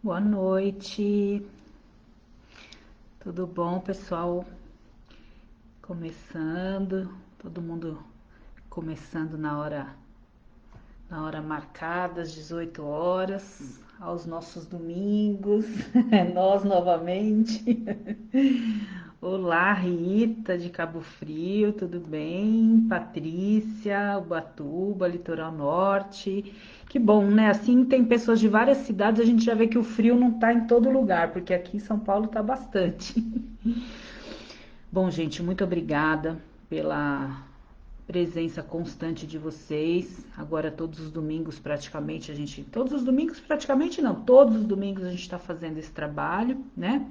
Boa noite, tudo bom, pessoal? Começando, todo mundo começando na hora marcada, às 18 horas, aos nossos domingos, nós novamente. Olá, Rita de Cabo Frio, tudo bem? Patrícia, Ubatuba, Litoral Norte. Que bom, né? Assim tem pessoas de várias cidades, a gente já vê que o frio não tá em todo lugar, porque aqui em São Paulo tá bastante. Bom, gente, muito obrigada pela presença constante de vocês. Agora todos os domingos praticamente todos os domingos praticamente não, todos os domingos a gente está fazendo esse trabalho, né?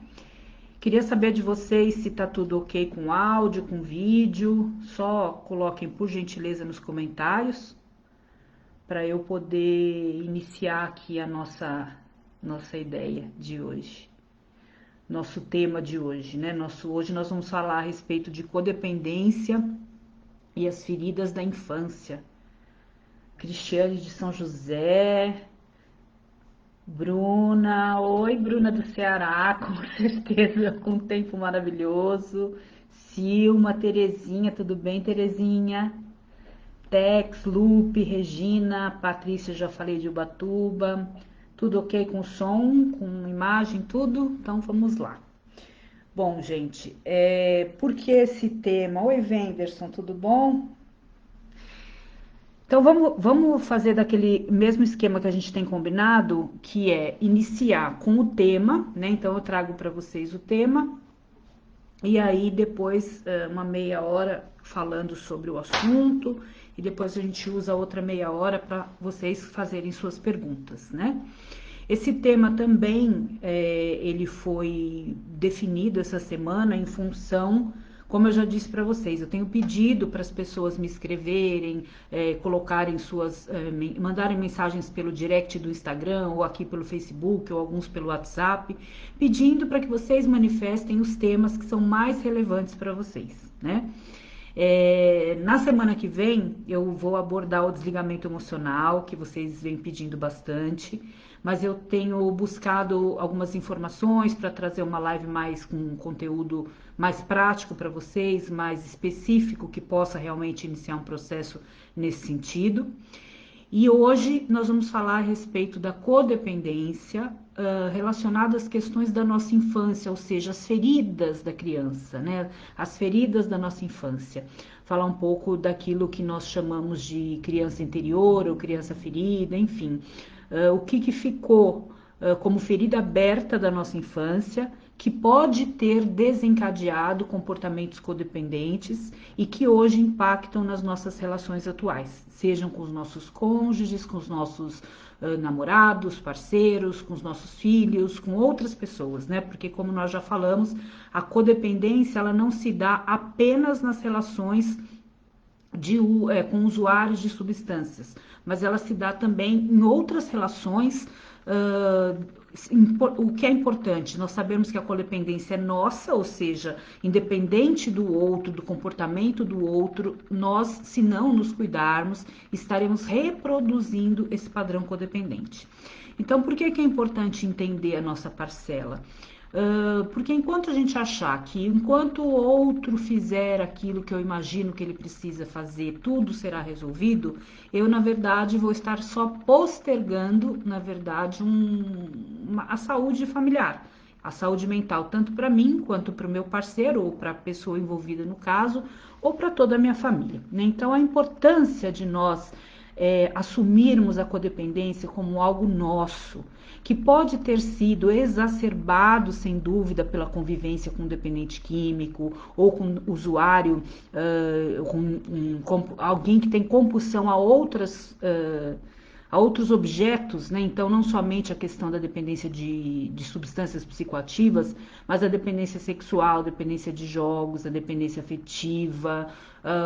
Queria saber de vocês se tá tudo ok com áudio, com vídeo. Só coloquem por gentileza nos comentários para eu poder iniciar aqui a nossa ideia de hoje. Nosso tema de hoje, né? Hoje nós vamos falar a respeito de codependência e as feridas da infância. Cristiane de São José, Bruna, oi Bruna do Ceará, com certeza, com um tempo maravilhoso. Silma, Terezinha, tudo bem, Terezinha? Tex, Lupe, Regina, Patrícia, já falei de Ubatuba. Tudo ok com som, com imagem, tudo? Então vamos lá. Bom, gente, por que esse tema? Oi, Wenderson, tudo bom? Então vamos fazer daquele mesmo esquema que a gente tem combinado, que é iniciar com o tema, né? Então eu trago para vocês o tema e aí depois uma meia hora falando sobre o assunto e depois a gente usa outra meia hora para vocês fazerem suas perguntas, né? Esse tema também ele foi definido essa semana em função, como eu já disse para vocês, eu tenho pedido para as pessoas me escreverem, colocarem mandarem mensagens pelo direct do Instagram ou aqui pelo Facebook ou alguns pelo WhatsApp, pedindo para que vocês manifestem os temas que são mais relevantes para vocês, né? Na semana que vem eu vou abordar o desligamento emocional, que vocês vêm pedindo bastante, mas eu tenho buscado algumas informações para trazer uma live mais com conteúdo mais prático para vocês, mais específico, que possa realmente iniciar um processo nesse sentido. E hoje nós vamos falar a respeito da codependência relacionada às questões da nossa infância, ou seja, as feridas da criança, né? As feridas da nossa infância. Falar um pouco daquilo que nós chamamos de criança interior ou criança ferida, enfim. O que ficou como ferida aberta da nossa infância, que pode ter desencadeado comportamentos codependentes e que hoje impactam nas nossas relações atuais, sejam com os nossos cônjuges, com os nossos namorados, parceiros, com os nossos filhos, com outras pessoas, né? Porque como nós já falamos, a codependência ela não se dá apenas nas relações com usuários de substâncias, mas ela se dá também em outras relações. O que é importante, nós sabemos que a codependência é nossa, ou seja, independente do outro, do comportamento do outro, nós, se não nos cuidarmos, estaremos reproduzindo esse padrão codependente. Então, por que é importante entender a nossa parcela? Porque enquanto a gente achar que enquanto o outro fizer aquilo que eu imagino que ele precisa fazer, tudo será resolvido, eu, na verdade, vou estar só postergando, na verdade, a saúde familiar, a saúde mental, tanto para mim, quanto para o meu parceiro, ou para a pessoa envolvida no caso, ou para toda a minha família, né? Então, a importância de nós assumirmos a codependência como algo nosso, que pode ter sido exacerbado, sem dúvida, pela convivência com um dependente químico ou com um usuário, com alguém que tem compulsão a outros objetos, né? Então, não somente a questão da dependência de substâncias psicoativas, mas a dependência sexual, dependência de jogos, a dependência afetiva,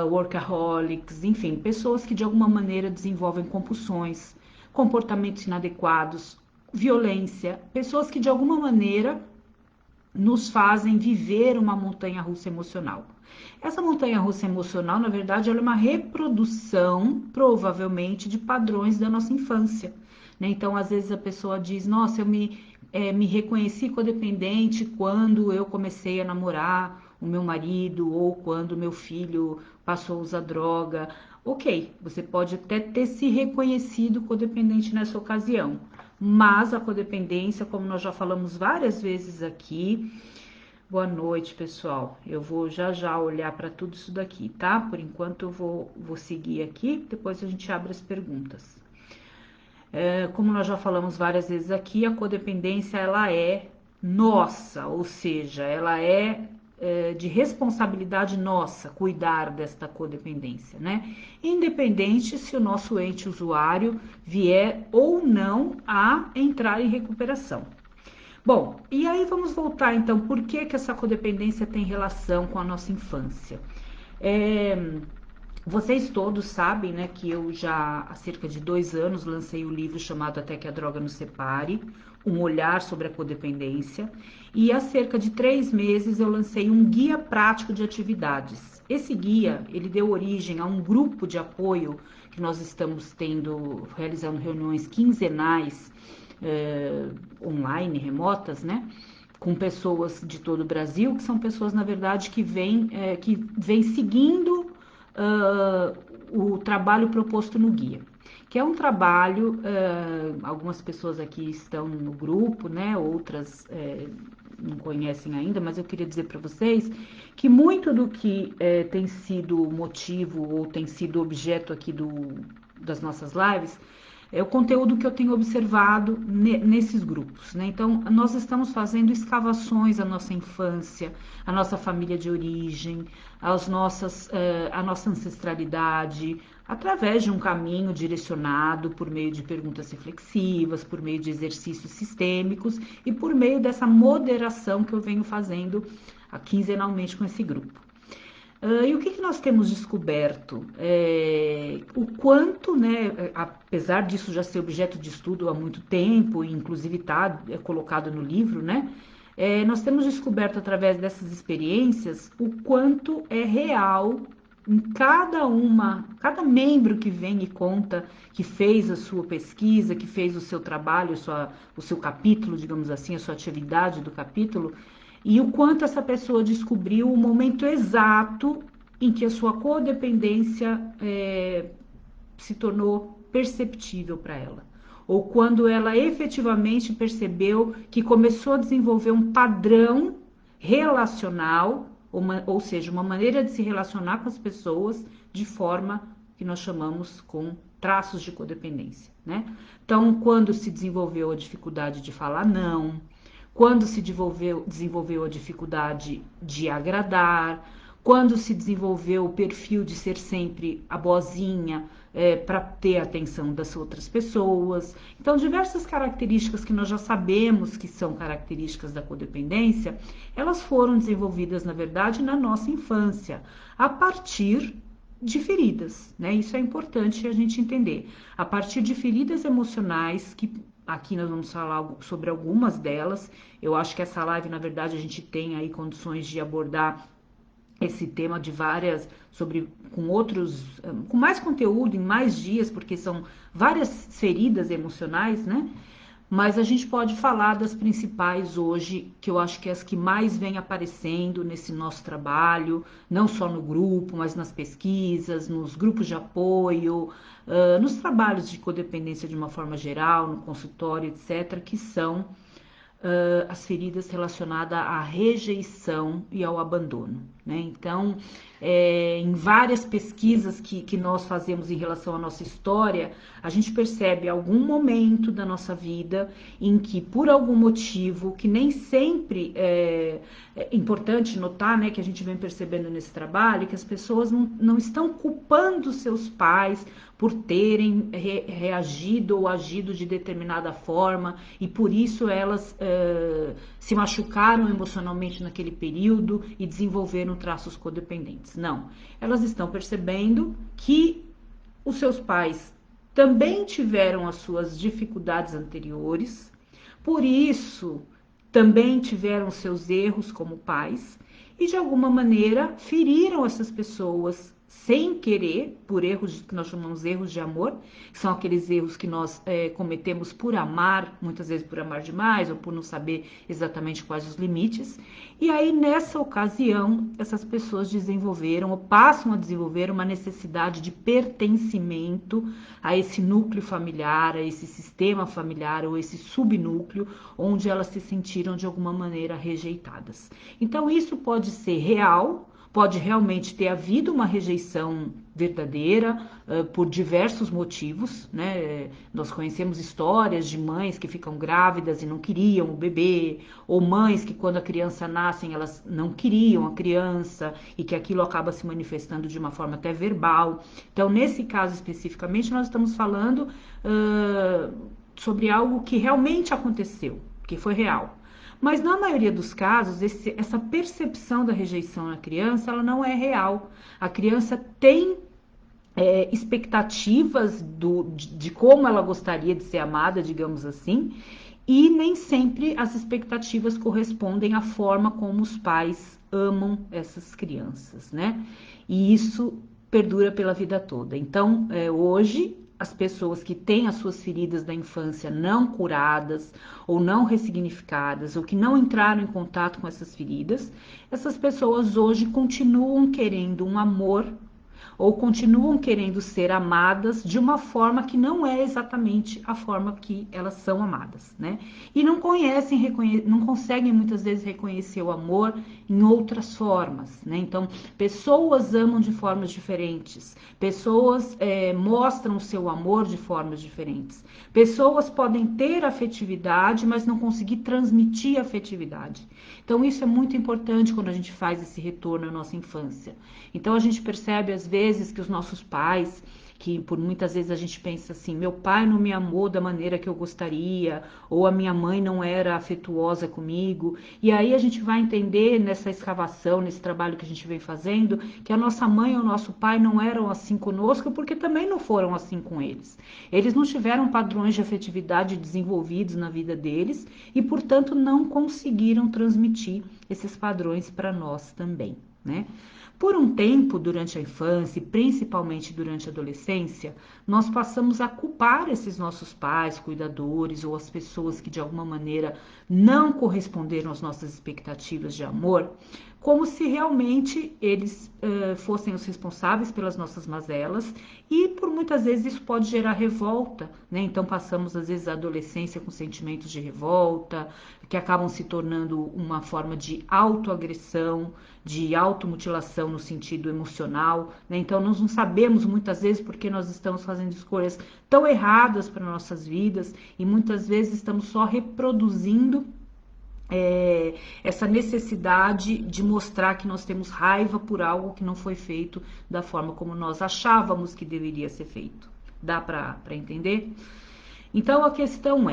workaholics, enfim, pessoas que de alguma maneira desenvolvem compulsões, comportamentos inadequados, violência, pessoas que de alguma maneira nos fazem viver uma montanha-russa emocional. Essa montanha-russa emocional, na verdade, ela é uma reprodução, provavelmente, de padrões da nossa infância. né? Então, às vezes a pessoa diz, nossa, me reconheci codependente quando eu comecei a namorar o meu marido ou quando meu filho passou a usar droga. Ok, você pode até ter se reconhecido codependente nessa ocasião, mas a codependência, como nós já falamos várias vezes aqui. Boa noite, pessoal. Eu vou já olhar para tudo isso daqui, tá? Por enquanto eu vou seguir aqui, depois a gente abre as perguntas. Como nós já falamos várias vezes aqui, a codependência ela é nossa, ou seja, ela é de responsabilidade nossa cuidar desta codependência, né? Independente se o nosso ente usuário vier ou não a entrar em recuperação. Bom, e aí vamos voltar então, por que que essa codependência tem relação com a nossa infância? É, Vocês todos sabem, né, que eu já há cerca de 2 anos lancei o livro chamado Até que a Droga Nos Separe, um olhar sobre a codependência, e há cerca de 3 meses eu lancei um guia prático de atividades. Esse guia, ele deu origem a um grupo de apoio que nós estamos realizando reuniões quinzenais, online, remotas, né? Com pessoas de todo o Brasil, que são pessoas, na verdade, que vem seguindo o trabalho proposto no guia, que é um trabalho, algumas pessoas aqui estão no grupo, né? Outras não conhecem ainda, mas eu queria dizer para vocês que muito do que tem sido motivo ou tem sido objeto aqui das nossas lives é o conteúdo que eu tenho observado nesses grupos, né? Então, nós estamos fazendo escavações à nossa infância, à nossa família de origem, à nossa ancestralidade, através de um caminho direcionado por meio de perguntas reflexivas, por meio de exercícios sistêmicos e por meio dessa moderação que eu venho fazendo quinzenalmente com esse grupo. E o que nós temos descoberto? O quanto, né, apesar disso já ser objeto de estudo há muito tempo, e inclusive está colocado no livro, né? Nós temos descoberto através dessas experiências o quanto é real em cada membro que vem e conta que fez a sua pesquisa, que fez o seu trabalho, o seu capítulo, digamos assim, a sua atividade do capítulo, e o quanto essa pessoa descobriu o momento exato em que a sua codependência se tornou perceptível para ela. Ou quando ela efetivamente percebeu que começou a desenvolver um padrão relacional, ou seja, uma maneira de se relacionar com as pessoas de forma que nós chamamos com traços de codependência, né? Então, quando se desenvolveu a dificuldade de falar não, quando se desenvolveu a dificuldade de agradar, quando se desenvolveu o perfil de ser sempre a boazinha para ter a atenção das outras pessoas. Então, diversas características que nós já sabemos que são características da codependência, elas foram desenvolvidas, na verdade, na nossa infância, a partir de feridas, né? Isso é importante a gente entender. A partir de feridas emocionais que aqui nós vamos falar sobre algumas delas. Eu acho que essa live, na verdade, a gente tem aí condições de abordar esse tema com mais conteúdo, em mais dias, porque são várias feridas emocionais, né? Mas a gente pode falar das principais hoje, que eu acho que é as que mais vêm aparecendo nesse nosso trabalho, não só no grupo, mas nas pesquisas, nos grupos de apoio, nos trabalhos de codependência de uma forma geral, no consultório, etc., que são as feridas relacionadas à rejeição e ao abandono, né? Então, em várias pesquisas que nós fazemos em relação à nossa história, a gente percebe algum momento da nossa vida em que, por algum motivo, que nem sempre é importante notar, né, que a gente vem percebendo nesse trabalho, que as pessoas não estão culpando seus pais por terem reagido ou agido de determinada forma e por isso elas se machucaram emocionalmente naquele período e desenvolveram traços codependentes. Não, elas estão percebendo que os seus pais também tiveram as suas dificuldades anteriores, por isso também tiveram seus erros como pais e de alguma maneira feriram essas pessoas sem querer, por erros que nós chamamos erros de amor, que são aqueles erros que nós cometemos por amar, muitas vezes por amar demais ou por não saber exatamente quais os limites. E aí, nessa ocasião, essas pessoas desenvolveram ou passam a desenvolver uma necessidade de pertencimento a esse núcleo familiar, a esse sistema familiar ou esse subnúcleo onde elas se sentiram de alguma maneira rejeitadas. Então, isso pode ser real, pode realmente ter havido uma rejeição verdadeira por diversos motivos, né? Nós conhecemos histórias de mães que ficam grávidas e não queriam o bebê, ou mães que quando a criança nasce, elas não queriam a criança e que aquilo acaba se manifestando de uma forma até verbal. Então, nesse caso especificamente, nós estamos falando sobre algo que realmente aconteceu, que foi real. Mas na maioria dos casos, essa percepção da rejeição na criança, ela não é real. A criança tem expectativas de como ela gostaria de ser amada, digamos assim, e nem sempre as expectativas correspondem à forma como os pais amam essas crianças, né? E isso perdura pela vida toda. Então, hoje, as pessoas que têm as suas feridas da infância não curadas ou não ressignificadas ou que não entraram em contato com essas pessoas hoje continuam querendo um amor ou continuam querendo ser amadas de uma forma que não é exatamente a forma que elas são amadas, né? E não não conseguem muitas vezes reconhecer o amor em outras formas, né? Então, pessoas amam de formas diferentes, pessoas mostram o seu amor de formas diferentes, pessoas podem ter afetividade, mas não conseguir transmitir afetividade. Então, isso é muito importante quando a gente faz esse retorno à nossa infância. Então, a gente percebe, às vezes, que os nossos pais, que por muitas vezes a gente pensa assim, meu pai não me amou da maneira que eu gostaria, ou a minha mãe não era afetuosa comigo, e aí a gente vai entender nessa escavação, nesse trabalho que a gente vem fazendo, que a nossa mãe ou o nosso pai não eram assim conosco, porque também não foram assim com eles. Eles não tiveram padrões de afetividade desenvolvidos na vida deles, e portanto não conseguiram transmitir esses padrões para nós também, né? Por um tempo, durante a infância e principalmente durante a adolescência, nós passamos a culpar esses nossos pais, cuidadores ou as pessoas que de alguma maneira não corresponderam às nossas expectativas de amor, como se realmente eles fossem os responsáveis pelas nossas mazelas e por muitas vezes isso pode gerar revolta, né? Então passamos às vezes a adolescência com sentimentos de revolta, que acabam se tornando uma forma de autoagressão, de automutilação no sentido emocional, né? Então nós não sabemos muitas vezes porque nós estamos fazendo escolhas tão erradas para nossas vidas e muitas vezes estamos só reproduzindo essa necessidade de mostrar que nós temos raiva por algo que não foi feito da forma como nós achávamos que deveria ser feito. Dá para entender? Então a questão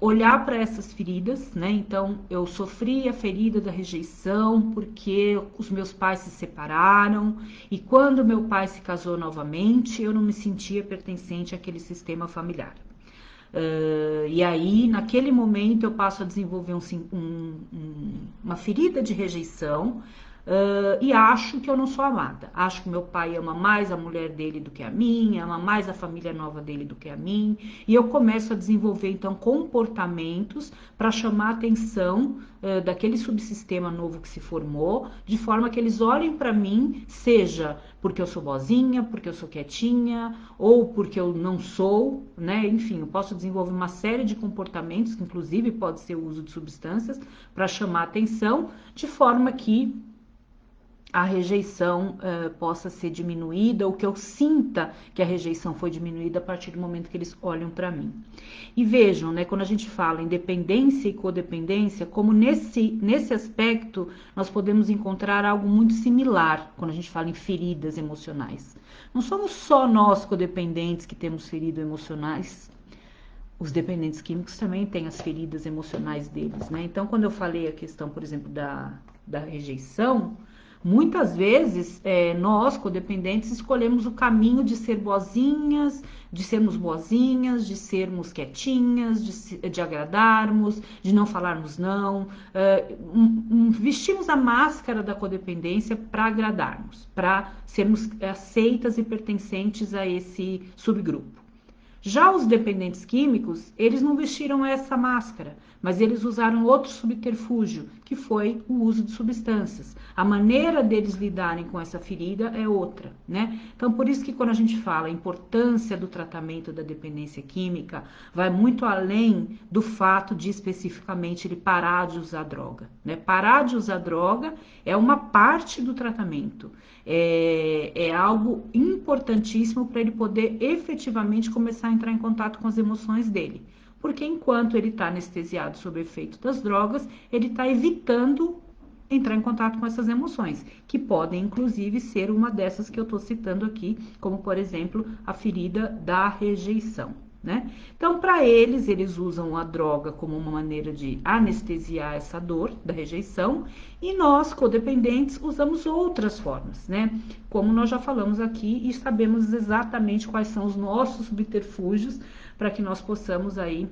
olhar para essas feridas, né? Então eu sofri a ferida da rejeição porque os meus pais se separaram e quando meu pai se casou novamente eu não me sentia pertencente àquele sistema familiar. E aí, naquele momento, eu passo a desenvolver uma ferida de rejeição e acho que eu não sou amada. Acho que meu pai ama mais a mulher dele do que a minha, ama mais a família nova dele do que a mim. E eu começo a desenvolver, então, comportamentos para chamar a atenção daquele subsistema novo que se formou, de forma que eles olhem para mim, seja porque eu sou boazinha, porque eu sou quietinha, ou porque eu não sou, né? Enfim, eu posso desenvolver uma série de comportamentos, que inclusive pode ser o uso de substâncias, para chamar atenção, de forma que a rejeição possa ser diminuída, ou que eu sinta que a rejeição foi diminuída a partir do momento que eles olham para mim. E vejam, né, quando a gente fala em dependência e codependência, como nesse aspecto nós podemos encontrar algo muito similar quando a gente fala em feridas emocionais. Não somos só nós codependentes que temos feridas emocionais, os dependentes químicos também têm as feridas emocionais deles, né? Então, quando eu falei a questão, por exemplo, da rejeição, Muitas vezes, nós, codependentes, escolhemos o caminho de ser boazinhas, de sermos boazinhas, de sermos quietinhas, de agradarmos, de não falarmos não. Vestimos a máscara da codependência para agradarmos, para sermos aceitas e pertencentes a esse subgrupo. Já os dependentes químicos, eles não vestiram essa máscara, mas eles usaram outro subterfúgio, que foi o uso de substâncias. A maneira deles lidarem com essa ferida é outra, né? Então, por isso que quando a gente fala a importância do tratamento da dependência química, vai muito além do fato de especificamente ele parar de usar droga, né? Parar de usar droga é uma parte do tratamento. É algo importantíssimo para ele poder efetivamente começar a entrar em contato com as emoções dele. Porque enquanto ele está anestesiado sob efeito das drogas, ele está evitando entrar em contato com essas emoções, que podem inclusive ser uma dessas que eu estou citando aqui, como por exemplo a ferida da rejeição, né? Então, para eles usam a droga como uma maneira de anestesiar essa dor da rejeição, e nós, codependentes, usamos outras formas, né? Como nós já falamos aqui e sabemos exatamente quais são os nossos subterfúgios para que nós possamos aí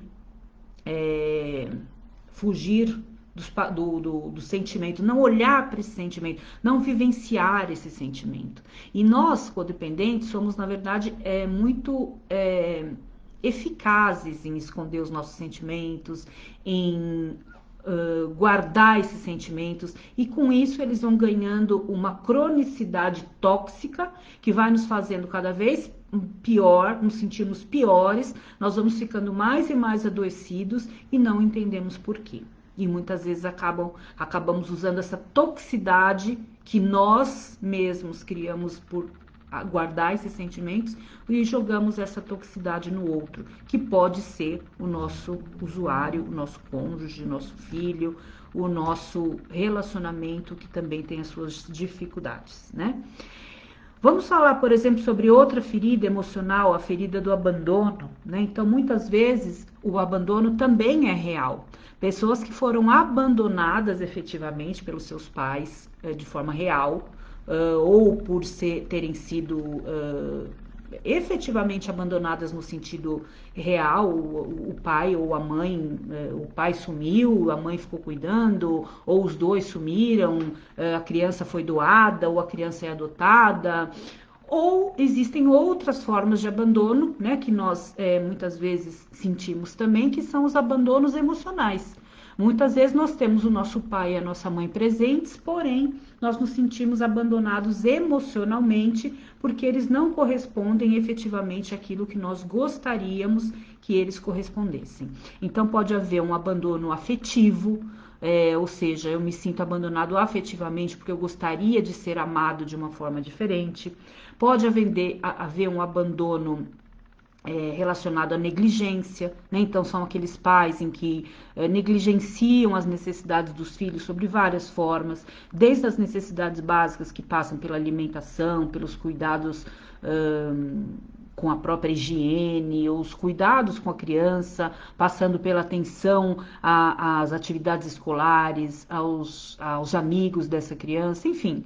fugir do sentimento, não olhar para esse sentimento, não vivenciar esse sentimento. E nós, codependentes, somos, na verdade, muito eficazes em esconder os nossos sentimentos, em guardar esses sentimentos, e com isso eles vão ganhando uma cronicidade tóxica que vai nos fazendo cada vez pior, nos sentimos piores, nós vamos ficando mais e mais adoecidos e não entendemos por quê. E muitas vezes acabamos usando essa toxicidade que nós mesmos criamos por guardar esses sentimentos e jogamos essa toxicidade no outro, que pode ser o nosso usuário, o nosso cônjuge, o nosso filho, o nosso relacionamento, que também tem as suas dificuldades, né? Vamos falar, por exemplo, sobre outra ferida emocional, a ferida do abandono, né? Então, muitas vezes, o abandono também é real. Pessoas que foram abandonadas efetivamente pelos seus pais de forma real, ou por terem sido efetivamente abandonadas no sentido real, o pai ou a mãe, o pai sumiu, a mãe ficou cuidando, ou os dois sumiram, a criança foi doada, ou a criança é adotada, ou existem outras formas de abandono, né, que nós muitas vezes sentimos também, que são os abandonos emocionais. Muitas vezes nós temos o nosso pai e a nossa mãe presentes, porém nós nos sentimos abandonados emocionalmente porque eles não correspondem efetivamente àquilo que nós gostaríamos que eles correspondessem. Então pode haver um abandono afetivo, ou seja, eu me sinto abandonado afetivamente porque eu gostaria de ser amado de uma forma diferente. Pode haver um abandono relacionado à negligência, né? Então são aqueles pais em que negligenciam as necessidades dos filhos sobre várias formas, desde as necessidades básicas que passam pela alimentação, pelos cuidados com a própria higiene, os cuidados com a criança, passando pela atenção às atividades escolares, aos amigos dessa criança, enfim.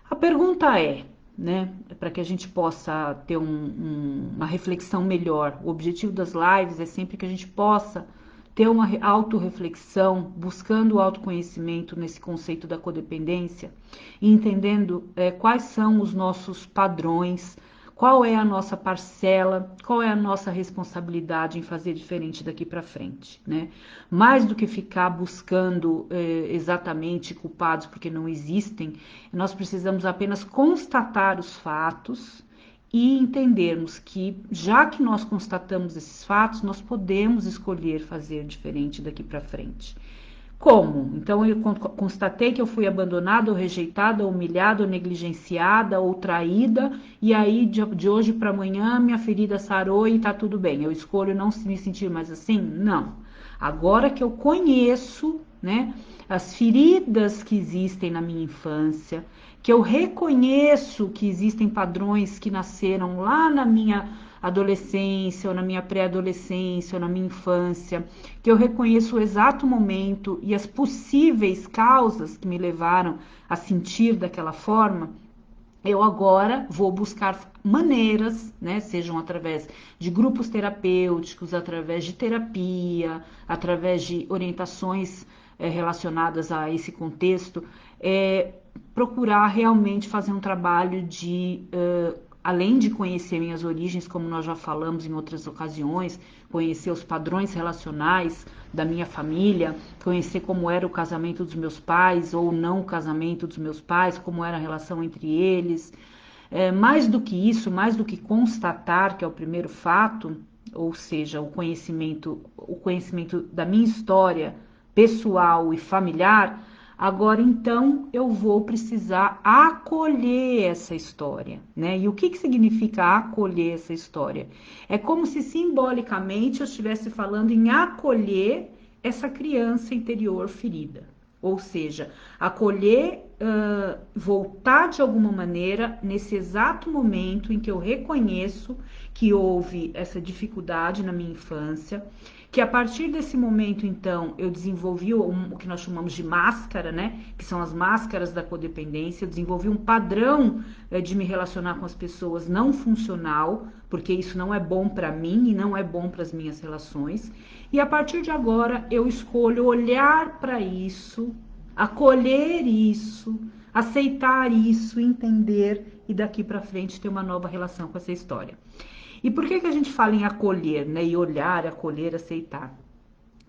A pergunta é, né, para que a gente possa ter uma reflexão melhor. O objetivo das lives é sempre que a gente possa ter uma autorreflexão, buscando o autoconhecimento nesse conceito da codependência e entendendo quais são os nossos padrões, qual é a nossa parcela, qual é a nossa responsabilidade em fazer diferente daqui para frente, né? Mais do que ficar buscando exatamente culpados porque não existem, nós precisamos apenas constatar os fatos e entendermos que, já que nós constatamos esses fatos, nós podemos escolher fazer diferente daqui para frente. Como? Então eu constatei que eu fui abandonada, ou rejeitada, ou humilhada, ou negligenciada, ou traída, e aí de hoje para amanhã minha ferida sarou e tá tudo bem. Eu escolho não me sentir mais assim? Não. Agora que eu conheço, né, as feridas que existem na minha infância, que eu reconheço que existem padrões que nasceram lá na minha adolescência, ou na minha pré-adolescência, ou na minha infância, que eu reconheço o exato momento e as possíveis causas que me levaram a sentir daquela forma, eu agora vou buscar maneiras, né, sejam através de grupos terapêuticos, através de terapia, através de orientações relacionadas a esse contexto, procurar realmente fazer um trabalho de, além de conhecer minhas origens, como nós já falamos em outras ocasiões, conhecer os padrões relacionais da minha família, conhecer como era o casamento dos meus pais ou não o casamento dos meus pais, como era a relação entre eles. Mais do que isso, mais do que constatar, que é o primeiro fato, ou seja, o conhecimento da minha história pessoal e familiar, agora então eu vou precisar acolher essa história, né? E o que significa acolher essa história? É como se simbolicamente eu estivesse falando em acolher essa criança interior ferida. Ou seja, acolher, voltar de alguma maneira nesse exato momento em que eu reconheço que houve essa dificuldade na minha infância, que a partir desse momento, então, eu desenvolvi o que nós chamamos de máscara, né? Que são as máscaras da codependência. Eu desenvolvi um padrão de me relacionar com as pessoas não funcional, porque isso não é bom para mim e não é bom para as minhas relações. E a partir de agora, eu escolho olhar para isso, acolher isso, aceitar isso, entender e daqui para frente ter uma nova relação com essa história. E por que a gente fala em acolher, né? E olhar, acolher, aceitar?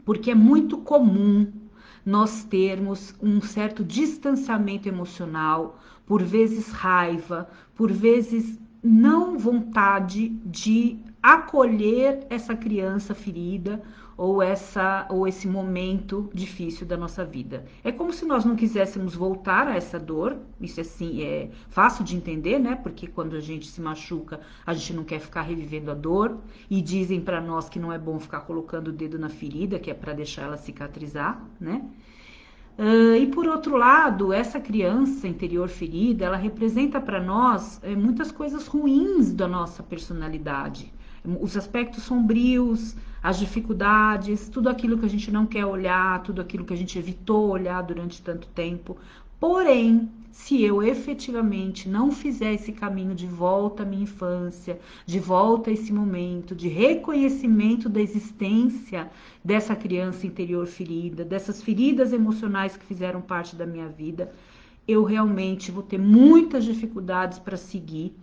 Porque é muito comum nós termos um certo distanciamento emocional, por vezes raiva, por vezes não vontade de acolher essa criança ferida ou esse momento difícil da nossa vida. É como se nós não quiséssemos voltar a essa dor. Isso assim é fácil de entender, né? Porque quando a gente se machuca, a gente não quer ficar revivendo a dor e dizem para nós que não é bom ficar colocando o dedo na ferida, que é para deixar ela cicatrizar, né? E por outro lado, essa criança interior ferida, ela representa para nós muitas coisas ruins da nossa personalidade. Os aspectos sombrios, as dificuldades, tudo aquilo que a gente não quer olhar, tudo aquilo que a gente evitou olhar durante tanto tempo. Porém, se eu efetivamente não fizer esse caminho de volta à minha infância, de volta a esse momento de reconhecimento da existência dessa criança interior ferida, dessas feridas emocionais que fizeram parte da minha vida, eu realmente vou ter muitas dificuldades para seguir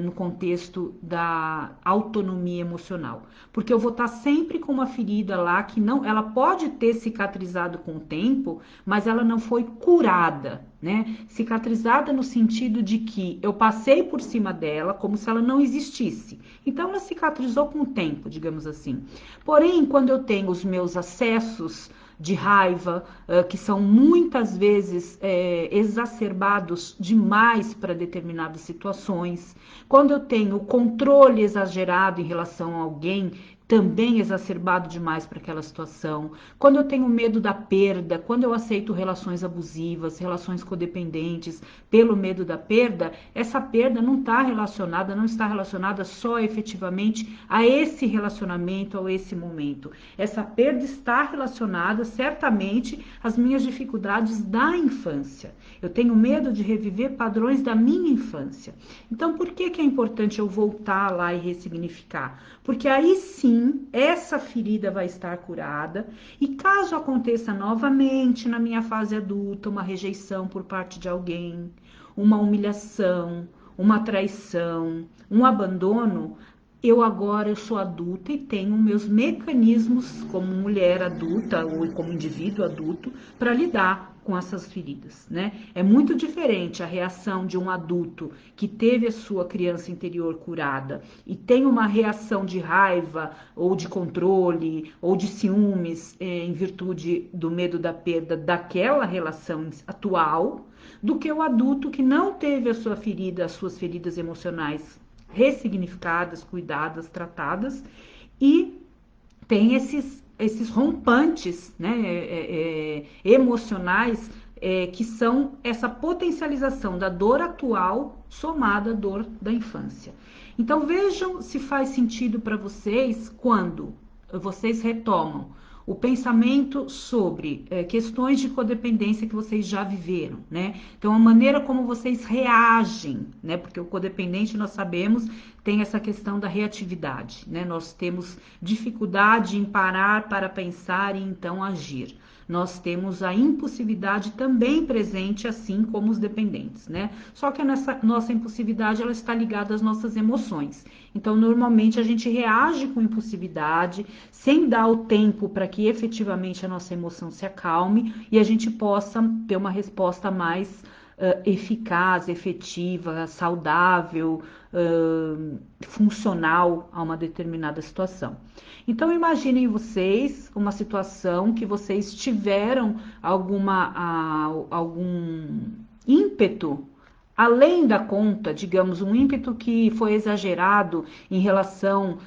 no contexto da autonomia emocional, porque eu vou estar sempre com uma ferida lá que não, ela pode ter cicatrizado com o tempo, mas ela não foi curada, né? Cicatrizada no sentido de que eu passei por cima dela como se ela não existisse. Então ela cicatrizou com o tempo, digamos assim. Porém, quando eu tenho os meus acessos de raiva, que são muitas vezes exacerbados demais para determinadas situações. Quando eu tenho controle exagerado em relação a alguém, também exacerbado demais para aquela situação. Quando eu tenho medo da perda, quando eu aceito relações abusivas, relações codependentes, pelo medo da perda, essa perda não está relacionada só efetivamente a esse relacionamento, a esse momento. Essa perda está relacionada certamente às minhas dificuldades da infância. Eu tenho medo de reviver padrões da minha infância. Então, por que é importante eu voltar lá e ressignificar? Porque aí sim, essa ferida vai estar curada e caso aconteça novamente na minha fase adulta uma rejeição por parte de alguém, uma humilhação, uma traição, um abandono, eu sou adulta e tenho meus mecanismos como mulher adulta ou como indivíduo adulto para lidar com essas feridas, né? É muito diferente a reação de um adulto que teve a sua criança interior curada e tem uma reação de raiva ou de controle ou de ciúmes em virtude do medo da perda daquela relação atual, do que o adulto que não teve a sua ferida, as suas feridas emocionais ressignificadas, cuidadas, tratadas e tem esses rompantes, né, emocionais que são essa potencialização da dor atual somada à dor da infância. Então vejam se faz sentido para vocês quando vocês retomam o pensamento sobre questões de codependência que vocês já viveram, né? Então, a maneira como vocês reagem, né? Porque o codependente, nós sabemos, tem essa questão da reatividade, né? Nós temos dificuldade em parar para pensar e então agir. Nós temos a impulsividade também presente, assim como os dependentes, né? Só que nessa nossa impulsividade, ela está ligada às nossas emoções. Então, normalmente, a gente reage com impulsividade, sem dar o tempo para que efetivamente a nossa emoção se acalme e a gente possa ter uma resposta mais eficaz, efetiva, saudável, funcional a uma determinada situação. Então imaginem vocês uma situação que vocês tiveram algum ímpeto além da conta, digamos, um ímpeto que foi exagerado em relação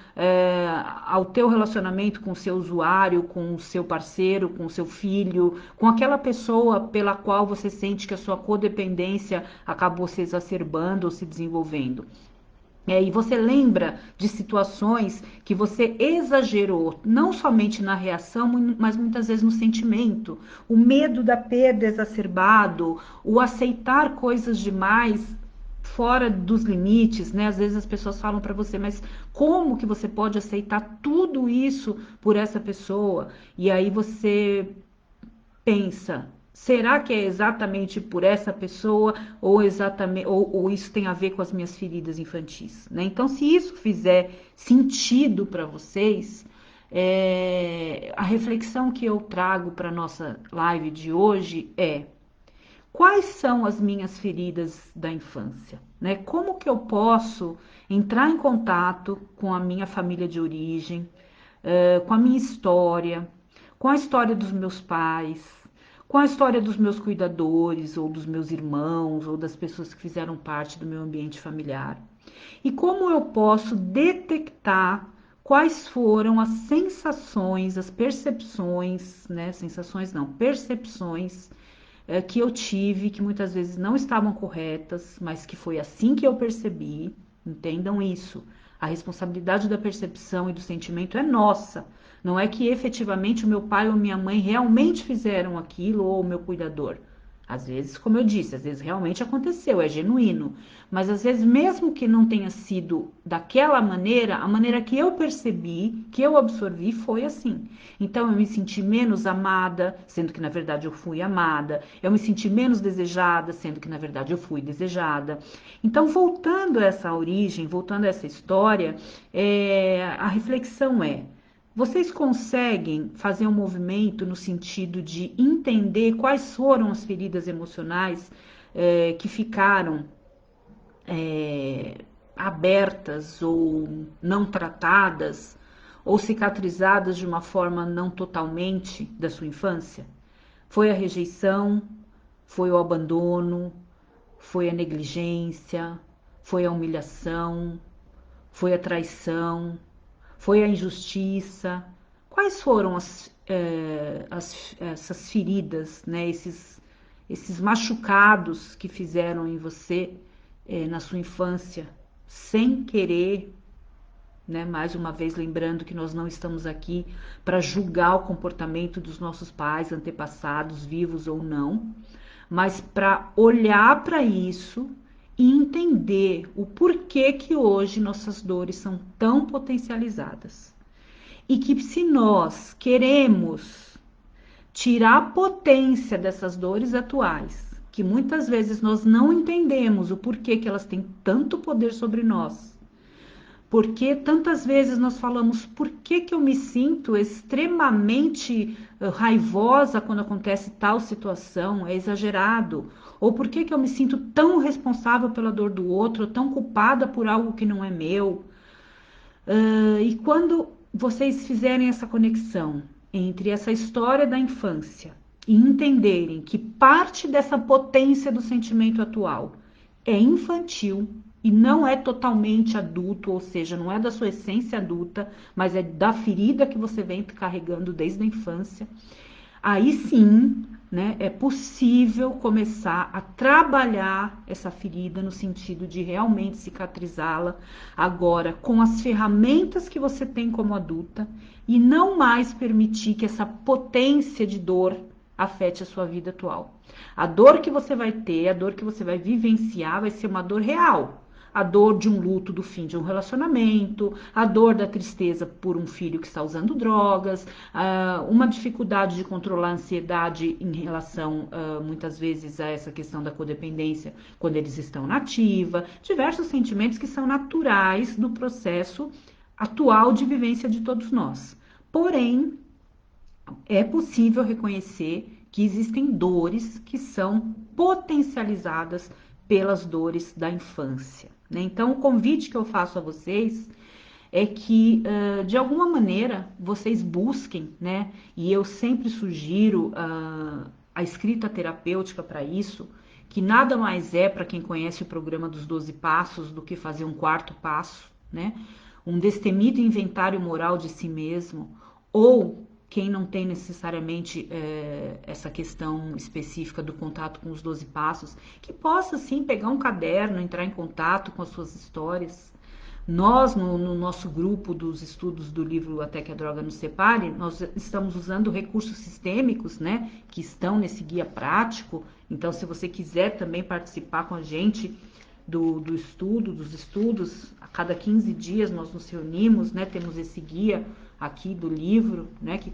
ao teu relacionamento com o seu usuário, com o seu parceiro, com o seu filho, com aquela pessoa pela qual você sente que a sua codependência acabou se exacerbando ou se desenvolvendo. E você lembra de situações que você exagerou, não somente na reação, mas muitas vezes no sentimento. O medo da perda exacerbado, o aceitar coisas demais fora dos limites, né? Às vezes as pessoas falam para você, mas como que você pode aceitar tudo isso por essa pessoa? E aí você pensa, será que é exatamente por essa pessoa ou exatamente ou isso tem a ver com as minhas feridas infantis, né? Então, se isso fizer sentido para vocês, a reflexão que eu trago para nossa live de hoje é: quais são as minhas feridas da infância, né? Como que eu posso entrar em contato com a minha família de origem, com a minha história, com a história dos meus pais, com a história dos meus cuidadores, ou dos meus irmãos, ou das pessoas que fizeram parte do meu ambiente familiar. E como eu posso detectar quais foram as sensações, as percepções, né? Sensações não, percepções que eu tive, que muitas vezes não estavam corretas, mas que foi assim que eu percebi. Entendam isso. A responsabilidade da percepção e do sentimento é nossa. Não é que efetivamente o meu pai ou minha mãe realmente fizeram aquilo ou o meu cuidador. Às vezes, como eu disse, às vezes realmente aconteceu, é genuíno. Mas às vezes, mesmo que não tenha sido daquela maneira, a maneira que eu percebi, que eu absorvi, foi assim. Então eu me senti menos amada, sendo que na verdade eu fui amada. Eu me senti menos desejada, sendo que na verdade eu fui desejada. Então, voltando a essa origem, voltando a essa história, a reflexão é: vocês conseguem fazer um movimento no sentido de entender quais foram as feridas emocionais que ficaram abertas ou não tratadas ou cicatrizadas de uma forma não totalmente da sua infância? Foi a rejeição? Foi o abandono? Foi a negligência? Foi a humilhação? Foi a traição? Foi a injustiça? Quais foram essas feridas, né? Esses machucados que fizeram em você na sua infância, sem querer, né? Mais uma vez lembrando que nós não estamos aqui para julgar o comportamento dos nossos pais, antepassados, vivos ou não, mas para olhar para isso e entender o porquê que hoje nossas dores são tão potencializadas. E que se nós queremos tirar a potência dessas dores atuais, que muitas vezes nós não entendemos o porquê que elas têm tanto poder sobre nós, porque tantas vezes nós falamos, por que que eu me sinto extremamente raivosa quando acontece tal situação, é exagerado? Ou por que que eu me sinto tão responsável pela dor do outro, tão culpada por algo que não é meu? E quando vocês fizerem essa conexão entre essa história da infância e entenderem que parte dessa potência do sentimento atual é infantil, e não é totalmente adulto, ou seja, não é da sua essência adulta, mas é da ferida que você vem carregando desde a infância. aí sim, né, é possível começar a trabalhar essa ferida no sentido de realmente cicatrizá-la agora com as ferramentas que você tem como adulta e não mais permitir que essa potência de dor afete a sua vida atual. A dor que você vai ter, a dor que você vai vivenciar vai ser uma dor real. A dor de um luto do fim de um relacionamento, a dor da tristeza por um filho que está usando drogas, uma dificuldade de controlar a ansiedade em relação, muitas vezes, a essa questão da codependência quando eles estão na ativa, diversos sentimentos que são naturais do processo atual de vivência de todos nós. Porém, é possível reconhecer que existem dores que são potencializadas pelas dores da infância, né? Então, o convite que eu faço a vocês é que, de alguma maneira, vocês busquem, né? E eu sempre sugiro a escrita terapêutica para isso, que nada mais é, para quem conhece o programa dos 12 passos, do que fazer um quarto passo, né? Um destemido inventário moral de si mesmo, ou quem não tem necessariamente essa questão específica do contato com os 12 passos, que possa sim pegar um caderno, entrar em contato com as suas histórias. Nós, no nosso grupo dos estudos do livro Até que a Droga Nos Separe, nós estamos usando recursos sistêmicos, né, que estão nesse guia prático. Então, se você quiser também participar com a gente dos estudos, a cada 15 dias nós nos reunimos, né, temos esse guia aqui do livro, né, que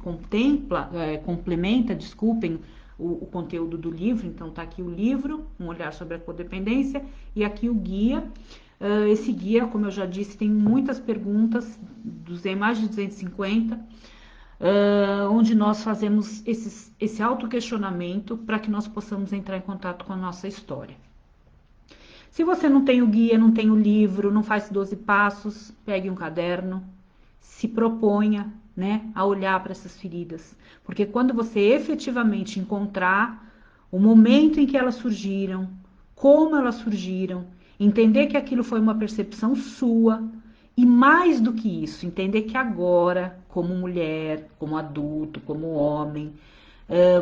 complementa, desculpem, o conteúdo do livro. Então tá aqui o livro, Um Olhar sobre a Codependência, e aqui o guia. Esse guia, como eu já disse, tem muitas perguntas, mais de 250, onde nós fazemos esse autoquestionamento para que nós possamos entrar em contato com a nossa história. Se você não tem o guia, não tem o livro, não faz 12 passos, pegue um caderno, se proponha, né, a olhar para essas feridas. Porque quando você efetivamente encontrar o momento em que elas surgiram, como elas surgiram, entender que aquilo foi uma percepção sua, e mais do que isso, entender que agora, como mulher, como adulto, como homem,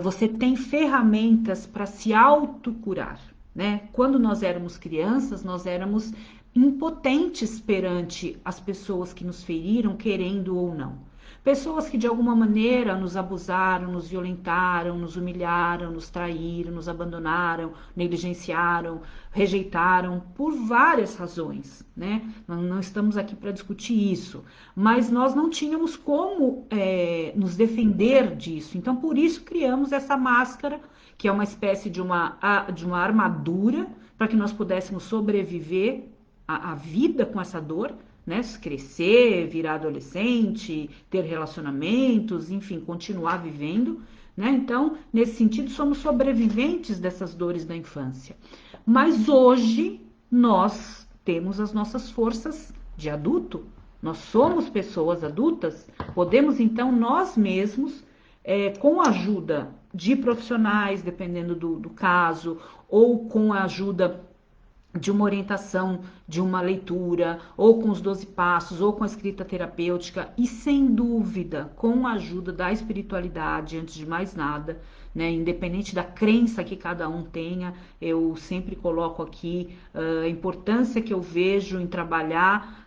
você tem ferramentas para se autocurar, né? Quando nós éramos crianças, nós éramos impotentes perante as pessoas que nos feriram, querendo ou não. Pessoas que de alguma maneira nos abusaram, nos violentaram, nos humilharam, nos traíram, nos abandonaram, negligenciaram, rejeitaram, por várias razões, né? Não estamos aqui para discutir isso, mas nós não tínhamos como nos defender disso. Então, por isso criamos essa máscara, que é uma espécie de uma armadura, para que nós pudéssemos sobreviver à vida com essa dor, né? Crescer, virar adolescente, ter relacionamentos, enfim, continuar vivendo, né? Então, nesse sentido, somos sobreviventes dessas dores da infância. Mas hoje nós temos as nossas forças de adulto, nós somos pessoas adultas, podemos então nós mesmos, com a ajuda de profissionais, dependendo do caso, ou com a ajuda de uma orientação, de uma leitura, ou com os 12 passos, ou com a escrita terapêutica, e sem dúvida, com a ajuda da espiritualidade, antes de mais nada, né, independente da crença que cada um tenha, eu sempre coloco aqui a importância que eu vejo em trabalhar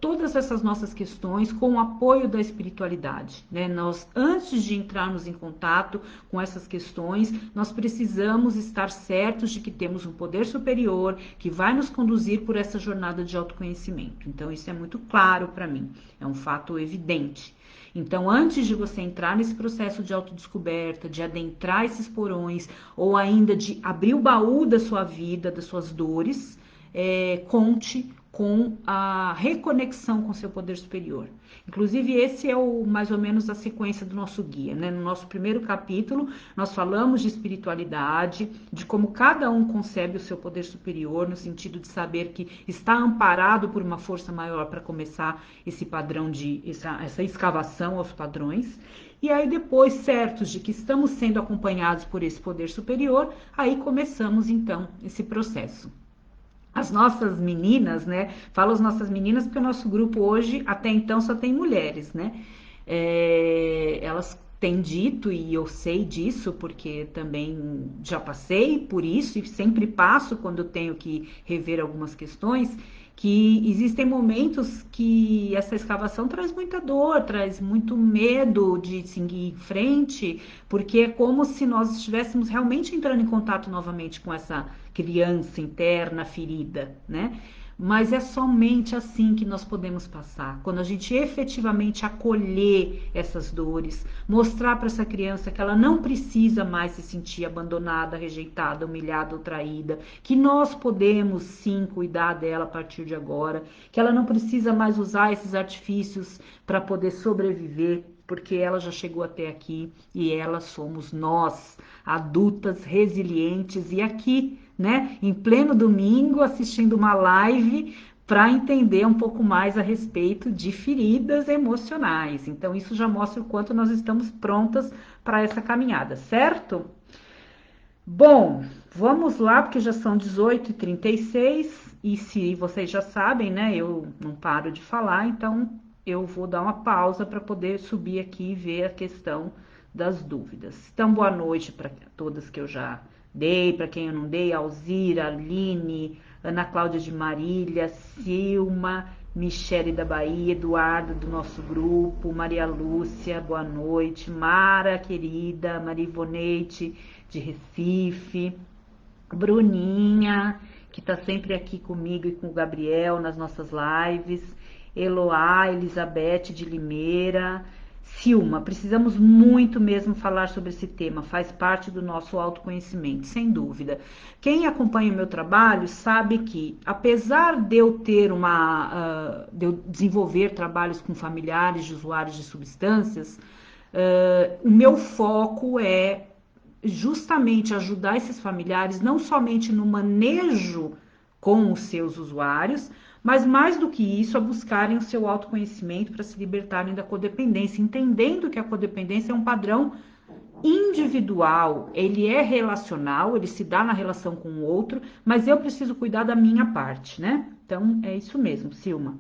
todas essas nossas questões com o apoio da espiritualidade, né? Nós, antes de entrarmos em contato com essas questões, nós precisamos estar certos de que temos um poder superior que vai nos conduzir por essa jornada de autoconhecimento. Então, isso é muito claro para mim, é um fato evidente. Então, antes de você entrar nesse processo de autodescoberta, de adentrar esses porões, ou ainda de abrir o baú da sua vida, das suas dores, conte com a reconexão com seu poder superior. Inclusive, esse é mais ou menos a sequência do nosso guia, né? No nosso primeiro capítulo, nós falamos de espiritualidade, de como cada um concebe o seu poder superior, no sentido de saber que está amparado por uma força maior para começar esse padrão essa escavação aos padrões. E aí depois, certos de que estamos sendo acompanhados por esse poder superior, aí começamos então esse processo. As nossas meninas, né? Falo as nossas meninas porque o nosso grupo hoje, até então, só tem mulheres, né? Elas tem dito, e eu sei disso, porque também já passei por isso e sempre passo quando tenho que rever algumas questões, que existem momentos que essa escavação traz muita dor, traz muito medo de seguir em frente, porque é como se nós estivéssemos realmente entrando em contato novamente com essa criança interna ferida, né? Mas é somente assim que nós podemos passar, quando a gente efetivamente acolher essas dores, mostrar para essa criança que ela não precisa mais se sentir abandonada, rejeitada, humilhada ou traída, que nós podemos sim cuidar dela a partir de agora, que ela não precisa mais usar esses artifícios para poder sobreviver, porque ela já chegou até aqui e ela somos nós, adultas resilientes e aqui, né, em pleno domingo, assistindo uma live para entender um pouco mais a respeito de feridas emocionais. Então, isso já mostra o quanto nós estamos prontas para essa caminhada, certo? Bom, vamos lá, porque já são 18h36 e se vocês já sabem, né, eu não paro de falar, então eu vou dar uma pausa para poder subir aqui e ver a questão das dúvidas. Então, boa noite para todas que eu já dei, para quem eu não dei, Alzira, Aline, Ana Cláudia de Marília, Silma, Michele da Bahia, Eduardo do nosso grupo, Maria Lúcia, boa noite, Mara, querida, Maria Ivonete de Recife, Bruninha, que está sempre aqui comigo e com o Gabriel nas nossas lives, Eloá, Elizabeth de Limeira, Silma, precisamos muito mesmo falar sobre esse tema, faz parte do nosso autoconhecimento, sem dúvida. Quem acompanha o meu trabalho sabe que, apesar de eu ter de eu desenvolver trabalhos com familiares de usuários de substâncias, o meu foco é justamente ajudar esses familiares não somente no manejo com os seus usuários, mas mais do que isso, a buscarem o seu autoconhecimento para se libertarem da codependência, entendendo que a codependência é um padrão individual, ele é relacional, ele se dá na relação com o outro, mas eu preciso cuidar da minha parte, né? Então, é isso mesmo, Silma.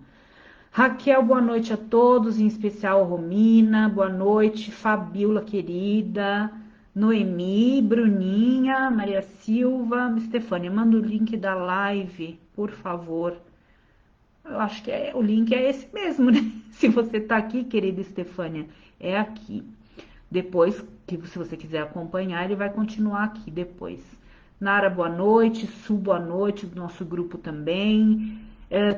Raquel, boa noite a todos, em especial Romina, boa noite, Fabiola querida, Noemi, Bruninha, Maria Silva, Stefânia, manda o link da live, por favor. Eu acho que o link é esse mesmo, né? Se você tá aqui, querida Stefânia, é aqui. Depois, se você quiser acompanhar, ele vai continuar aqui depois. Nara, boa noite. Su, boa noite, do nosso grupo também.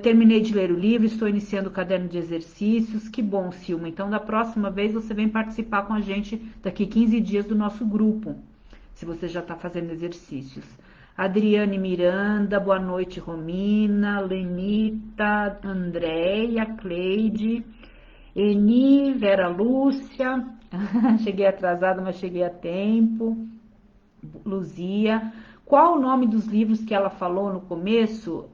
Terminei de ler o livro, estou iniciando o caderno de exercícios. Que bom, Silma. Então, da próxima vez, você vem participar com a gente daqui 15 dias do nosso grupo, se você já está fazendo exercícios. Adriane Miranda, boa noite, Romina, Lenita, Andréia, Cleide, Eni, Vera Lúcia, cheguei atrasada, mas cheguei a tempo, Luzia. Qual o nome dos livros que ela falou no começo?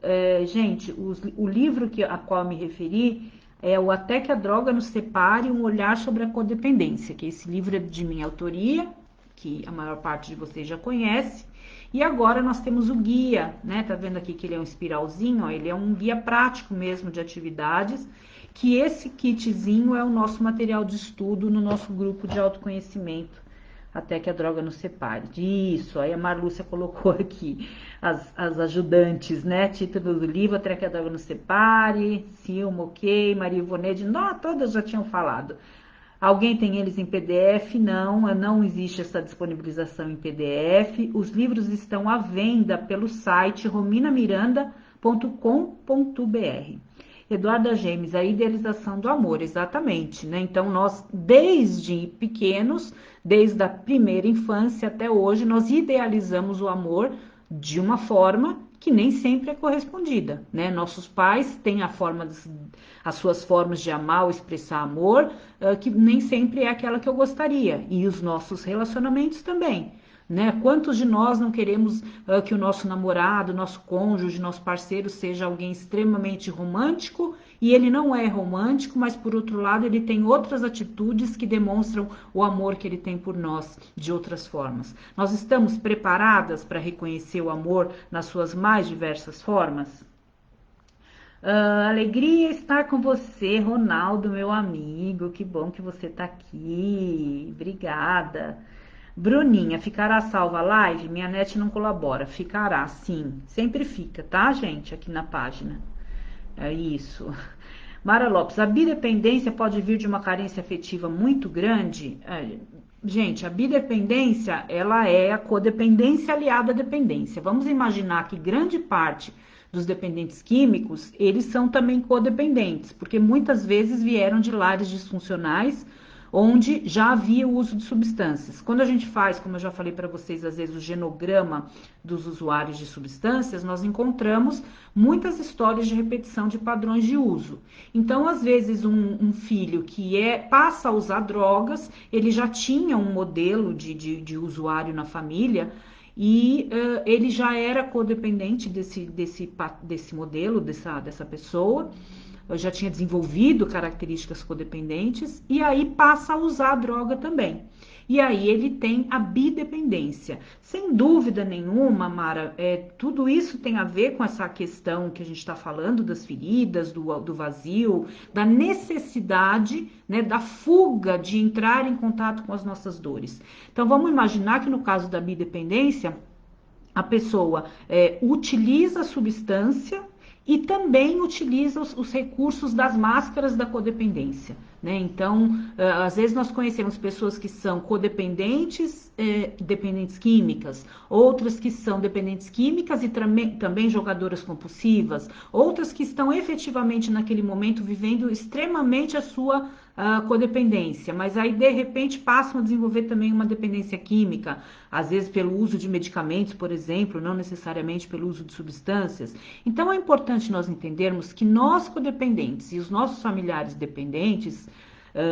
Gente, o livro a qual eu me referi é o Até que a Droga Nos Separe, um olhar sobre a codependência, que esse livro é de minha autoria, que a maior parte de vocês já conhece. E agora nós temos o guia, né? Tá vendo aqui que ele é um espiralzinho, ó, ele é um guia prático mesmo de atividades, que esse kitzinho é o nosso material de estudo no nosso grupo de autoconhecimento, Até que a Droga Nos Separe. Isso, aí a Marlúcia colocou aqui as ajudantes, né? Título do livro, Até que a Droga Nos Separe, Silma, ok, Maria Ivonede, não, todas já tinham falado. Alguém tem eles em PDF? Não, não existe essa disponibilização em PDF. Os livros estão à venda pelo site rominamiranda.com.br. Eduarda Gemes, a idealização do amor, exatamente, né? Então, nós, desde pequenos, desde a primeira infância até hoje, nós idealizamos o amor de uma forma que nem sempre é correspondida, né? Nossos pais têm as suas formas de amar ou expressar amor, que nem sempre é aquela que eu gostaria, e os nossos relacionamentos também, né? Quantos de nós não queremos que o nosso namorado, nosso cônjuge, nosso parceiro seja alguém extremamente romântico, e ele não é romântico, mas por outro lado ele tem outras atitudes que demonstram o amor que ele tem por nós de outras formas. Nós estamos preparadas para reconhecer o amor nas suas mais diversas formas? Alegria estar com você, Ronaldo, meu amigo. Que bom que você está aqui. obrigada. Bruninha, ficará salva a live? Minha net não colabora. Ficará, sim. Sempre fica, tá, gente? Aqui na página. É isso. Mara Lopes, a bidependência pode vir de uma carência afetiva muito grande? Gente, a bidependência, ela é a codependência aliada à dependência. Vamos imaginar que grande parte dos dependentes químicos, eles são também codependentes, porque muitas vezes vieram de lares disfuncionais, onde já havia o uso de substâncias. Quando a gente faz, como eu já falei para vocês, às vezes o genograma dos usuários de substâncias, nós encontramos muitas histórias de repetição de padrões de uso. Então, às vezes, um filho que passa a usar drogas, ele já tinha um modelo de usuário na família, e ele já era codependente desse modelo, dessa pessoa, já tinha desenvolvido características codependentes, e aí passa a usar a droga também. E aí ele tem a bidependência. Sem dúvida nenhuma, Mara, tudo isso tem a ver com essa questão que a gente está falando das feridas, do vazio, da necessidade, né, da fuga de entrar em contato com as nossas dores. Então vamos imaginar que no caso da bidependência, a pessoa utiliza a substância e também utiliza os recursos das máscaras da codependência, né? Então, às vezes nós conhecemos pessoas que são codependentes, dependentes químicas, outras que são dependentes químicas e também jogadoras compulsivas, outras que estão efetivamente naquele momento vivendo extremamente a sua codependência, mas aí de repente passam a desenvolver também uma dependência química, às vezes pelo uso de medicamentos, por exemplo, não necessariamente pelo uso de substâncias. Então é importante nós entendermos que nós codependentes e os nossos familiares dependentes,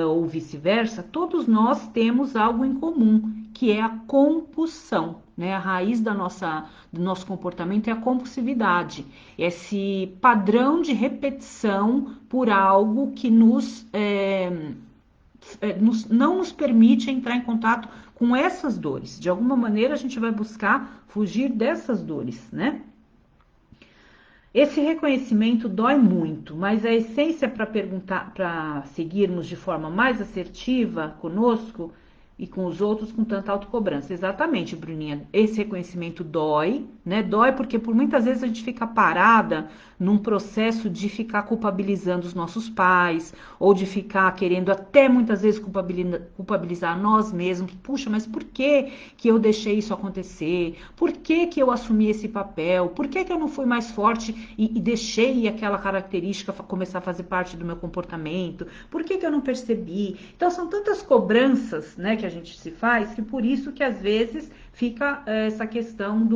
ou vice-versa, todos nós temos algo em comum, que é a compulsão, né? A raiz do nosso comportamento é a compulsividade, esse padrão de repetição por algo que não nos permite entrar em contato com essas dores. De alguma maneira a gente vai buscar fugir dessas dores, né? Esse reconhecimento dói muito, mas a essência para seguirmos de forma mais assertiva conosco e com os outros com tanta autocobrança. Exatamente, Bruninha. Esse reconhecimento dói, né? Dói porque por muitas vezes a gente fica parada num processo de ficar culpabilizando os nossos pais, ou de ficar querendo até muitas vezes culpabilizar nós mesmos. Puxa, mas por que que eu deixei isso acontecer? Por que que eu assumi esse papel? Por que que eu não fui mais forte e deixei aquela característica começar a fazer parte do meu comportamento? Por que que eu não percebi? Então são tantas cobranças, né, que a gente se faz, que por isso que às vezes fica essa questão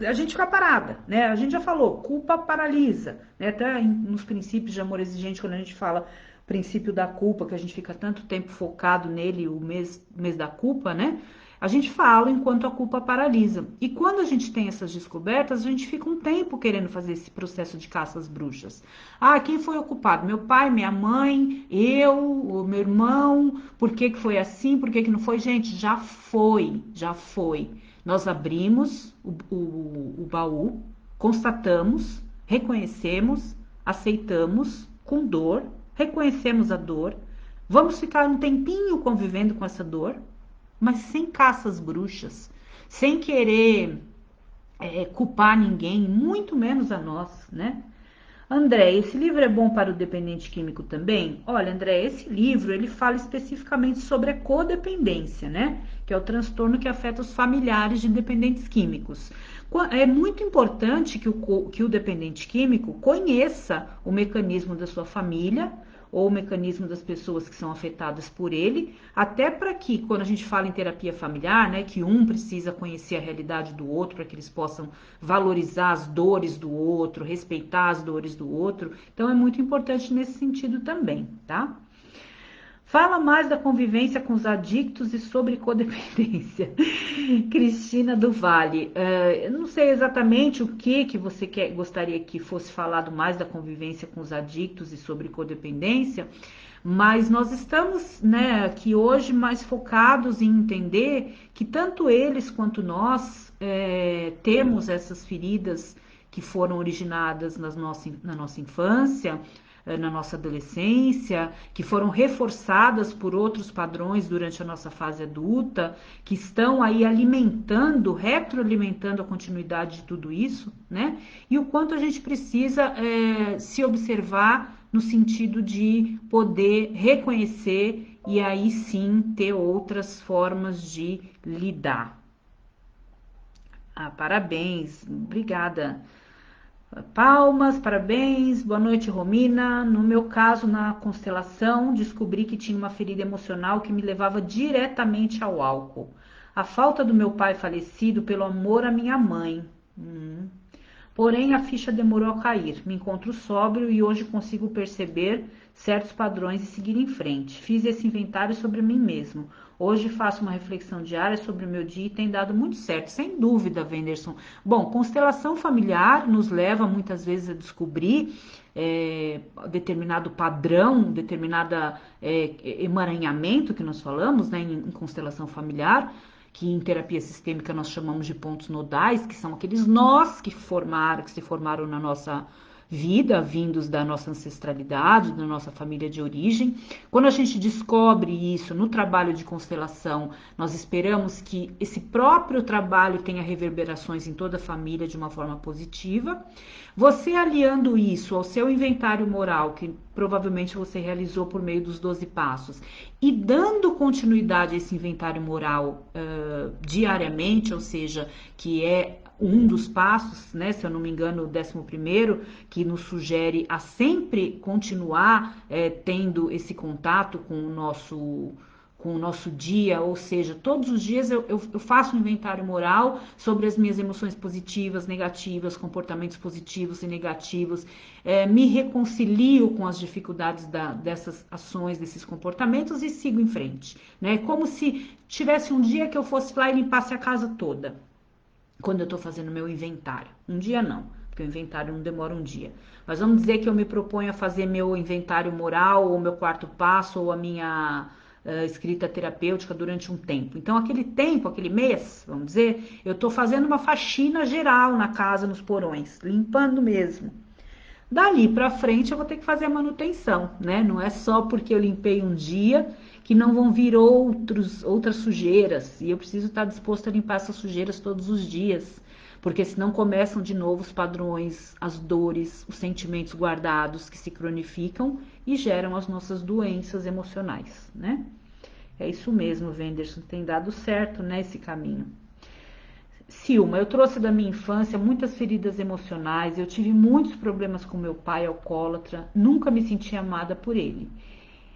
a gente fica parada, né? A gente já falou, culpa paralisa, né? Até nos princípios de amor exigente, quando a gente fala princípio da culpa, que a gente fica tanto tempo focado nele, o mês da culpa, né? A gente fala enquanto a culpa paralisa. E quando a gente tem essas descobertas, a gente fica um tempo querendo fazer esse processo de caça às bruxas. Ah, quem foi o culpado? Meu pai, minha mãe, eu, o meu irmão? Por que que foi assim? Por que que não foi? Gente, já foi, já foi. Nós abrimos o baú, constatamos, reconhecemos, aceitamos com dor, reconhecemos a dor, vamos ficar um tempinho convivendo com essa dor, mas sem caças bruxas, sem querer culpar ninguém, muito menos a nós, né? André, esse livro é bom para o dependente químico também? Olha, André, esse livro, ele fala especificamente sobre a codependência, né? Que é o transtorno que afeta os familiares de dependentes químicos. É muito importante que o dependente químico conheça o mecanismo da sua família, ou o mecanismo das pessoas que são afetadas por ele, até para que, quando a gente fala em terapia familiar, né, que um precisa conhecer a realidade do outro, para que eles possam valorizar as dores do outro, respeitar as dores do outro. Então, é muito importante nesse sentido também, tá? Fala mais da convivência com os adictos e sobre codependência. Cristina do Vale. Eu não sei exatamente o que você gostaria que fosse falado mais da convivência com os adictos e sobre codependência, mas nós estamos, né, aqui hoje mais focados em entender que tanto eles quanto nós temos essas feridas que foram originadas na nossa infância, na nossa adolescência, que foram reforçadas por outros padrões durante a nossa fase adulta, que estão aí alimentando, retroalimentando a continuidade de tudo isso, né? E o quanto a gente precisa se observar no sentido de poder reconhecer e aí sim ter outras formas de lidar. Ah, parabéns, obrigada. Palmas, parabéns, boa noite, Romina. No meu caso, na constelação, descobri que tinha uma ferida emocional que me levava diretamente ao álcool. A falta do meu pai falecido pelo amor à minha mãe. Porém, a ficha demorou a cair. Me encontro sóbrio e hoje consigo perceber certos padrões e seguir em frente. Fiz esse inventário sobre mim mesmo. Hoje faço uma reflexão diária sobre o meu dia e tem dado muito certo, sem dúvida, Wenderson. Bom, constelação familiar nos leva muitas vezes a descobrir determinado padrão, determinada emaranhamento que nós falamos, né, em constelação familiar, que em terapia sistêmica nós chamamos de pontos nodais, que são aqueles nós que se formaram na nossa vida, vindos da nossa ancestralidade, da nossa família de origem. Quando a gente descobre isso no trabalho de constelação, nós esperamos que esse próprio trabalho tenha reverberações em toda a família de uma forma positiva. Você aliando isso ao seu inventário moral, que provavelmente você realizou por meio dos 12 passos, e dando continuidade a esse inventário moral diariamente, ou seja, que é um dos passos, né, se eu não me engano, o 11º, que nos sugere a sempre continuar tendo esse contato com o nosso dia, ou seja, todos os dias eu faço um inventário moral sobre as minhas emoções positivas, negativas, comportamentos positivos e negativos, me reconcilio com as dificuldades dessas ações, desses comportamentos e sigo em frente, né? Como se tivesse um dia que eu fosse lá e limpasse a casa toda, quando eu estou fazendo meu inventário. Um dia não, porque o inventário não demora um dia. Mas vamos dizer que eu me proponho a fazer meu inventário moral, ou meu quarto passo, ou a minha escrita terapêutica durante um tempo. Então, aquele tempo, aquele mês, vamos dizer, eu estou fazendo uma faxina geral na casa, nos porões, limpando mesmo. Dali para frente eu vou ter que fazer a manutenção, né? Não é só porque eu limpei um dia que não vão vir outras sujeiras, e eu preciso estar disposto a limpar essas sujeiras todos os dias, porque senão começam de novo os padrões, as dores, os sentimentos guardados que se cronificam e geram as nossas doenças emocionais, né? É isso mesmo, Wenderson, tem dado certo, né, esse caminho. Silma, eu trouxe da minha infância muitas feridas emocionais, eu tive muitos problemas com meu pai alcoólatra, nunca me senti amada por ele.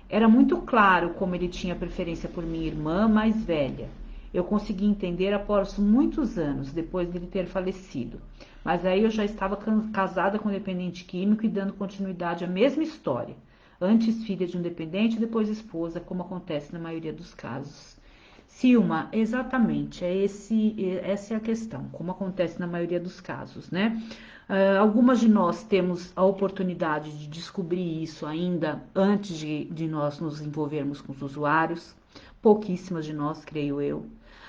Era muito claro como ele tinha preferência por minha irmã mais velha. Eu consegui entender após muitos anos, depois dele ter falecido. Mas aí eu já estava casada com um dependente químico e dando continuidade à mesma história. Antes filha de um dependente, depois esposa, como acontece na maioria dos casos. Silma, exatamente, essa é a questão, como acontece na maioria dos casos, né? Algumas de nós temos a oportunidade de descobrir isso ainda antes de nós nos envolvermos com os usuários, pouquíssimas de nós, creio eu.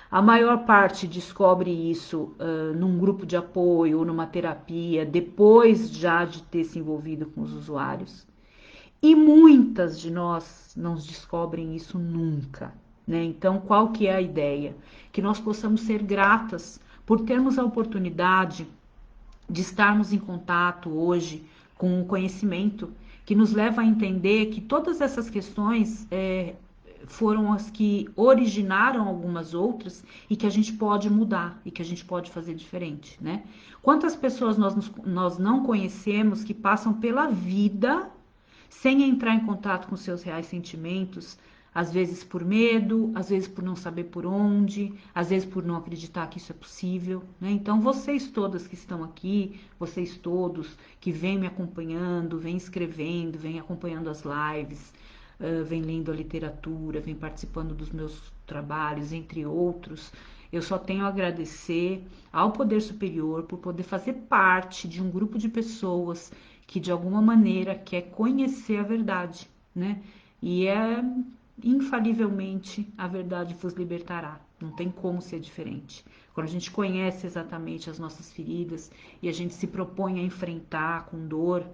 A maior parte descobre isso num grupo de apoio ou numa terapia, depois já de ter se envolvido com os usuários. E muitas de nós não descobrem isso nunca, né? Então, qual que é a ideia? Que nós possamos ser gratas por termos a oportunidade de estarmos em contato hoje com o conhecimento que nos leva a entender que todas essas questões foram as que originaram algumas outras e que a gente pode mudar e que a gente pode fazer diferente, né? Quantas pessoas nós não conhecemos que passam pela vida sem entrar em contato com seus reais sentimentos, às vezes por medo, às vezes por não saber por onde, às vezes por não acreditar que isso é possível, né? Então, vocês todas que estão aqui, vocês todos que vêm me acompanhando, vêm escrevendo, vêm acompanhando as lives, vêm lendo a literatura, vêm participando dos meus trabalhos, entre outros, eu só tenho a agradecer ao Poder Superior por poder fazer parte de um grupo de pessoas que de alguma maneira quer conhecer a verdade, né? E infalivelmente a verdade vos libertará. Não tem como ser diferente. Quando a gente conhece exatamente as nossas feridas e a gente se propõe a enfrentar com dor,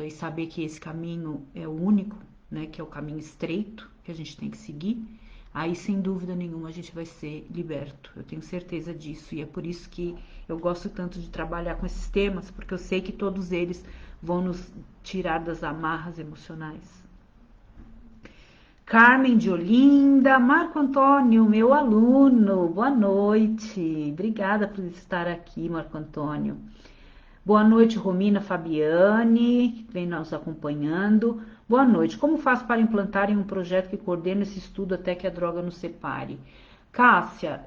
e saber que esse caminho é o único, né, que é o caminho estreito que a gente tem que seguir, aí sem dúvida nenhuma a gente vai ser liberto. Eu tenho certeza disso e é por isso que eu gosto tanto de trabalhar com esses temas, porque eu sei que todos eles vão nos tirar das amarras emocionais. Carmen de Olinda, Marco Antônio, meu aluno, boa noite. Obrigada por estar aqui, Marco Antônio. Boa noite, Romina Fabiane, que vem nos acompanhando. Boa noite. Como faço para implantar em um projeto que coordena esse estudo até que a droga nos separe? Cássia,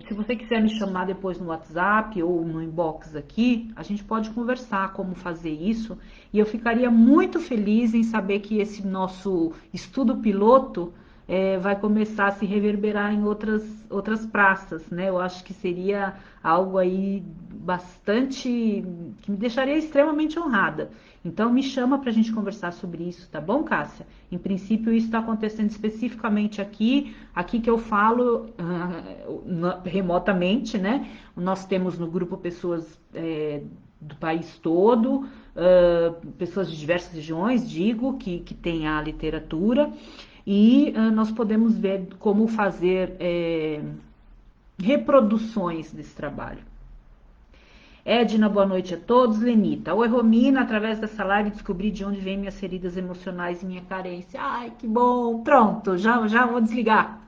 se você quiser me chamar depois no WhatsApp ou no inbox aqui, a gente pode conversar como fazer isso. E eu ficaria muito feliz em saber que esse nosso estudo piloto vai começar a se reverberar em outras praças, né? Eu acho que seria algo aí bastante, que me deixaria extremamente honrada. Então me chama para a gente conversar sobre isso, tá bom, Cássia? Em princípio isso está acontecendo especificamente aqui que eu falo remotamente, né? Nós temos no grupo pessoas do país todo, pessoas de diversas regiões, digo, que tem a literatura, e nós podemos ver como fazer reproduções desse trabalho. Edna, boa noite a todos. Lenita, oi Romina, através dessa live descobri de onde vêm minhas feridas emocionais e minha carência. Ai, que bom, pronto, já vou desligar.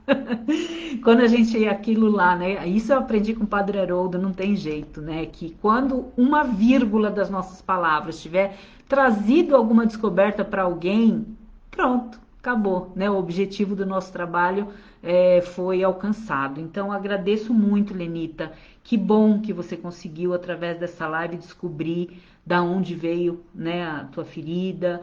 Quando a gente aquilo lá, né? Isso eu aprendi com o Padre Haroldo, não tem jeito, né? Que quando uma vírgula das nossas palavras tiver trazido alguma descoberta para alguém, pronto, acabou, né? O objetivo do nosso trabalho foi alcançado. Então agradeço muito, Lenita. Que bom que você conseguiu através dessa live descobrir da onde veio, né, a tua ferida,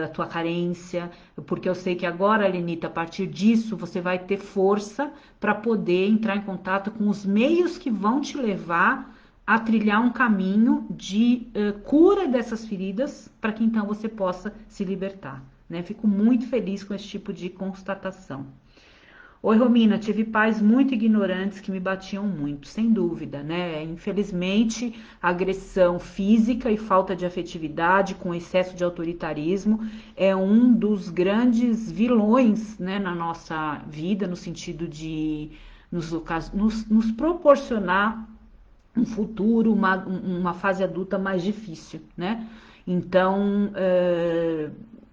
a tua carência, porque eu sei que agora, Lenita, a partir disso você vai ter força para poder entrar em contato com os meios que vão te levar a trilhar um caminho de cura dessas feridas, para que então você possa se libertar, né? Fico muito feliz com esse tipo de constatação. Oi, Romina, tive pais muito ignorantes que me batiam muito, sem dúvida, né? Infelizmente, agressão física e falta de afetividade com excesso de autoritarismo é um dos grandes vilões, né, na nossa vida, no sentido de nos proporcionar um futuro, uma fase adulta mais difícil, né? Então,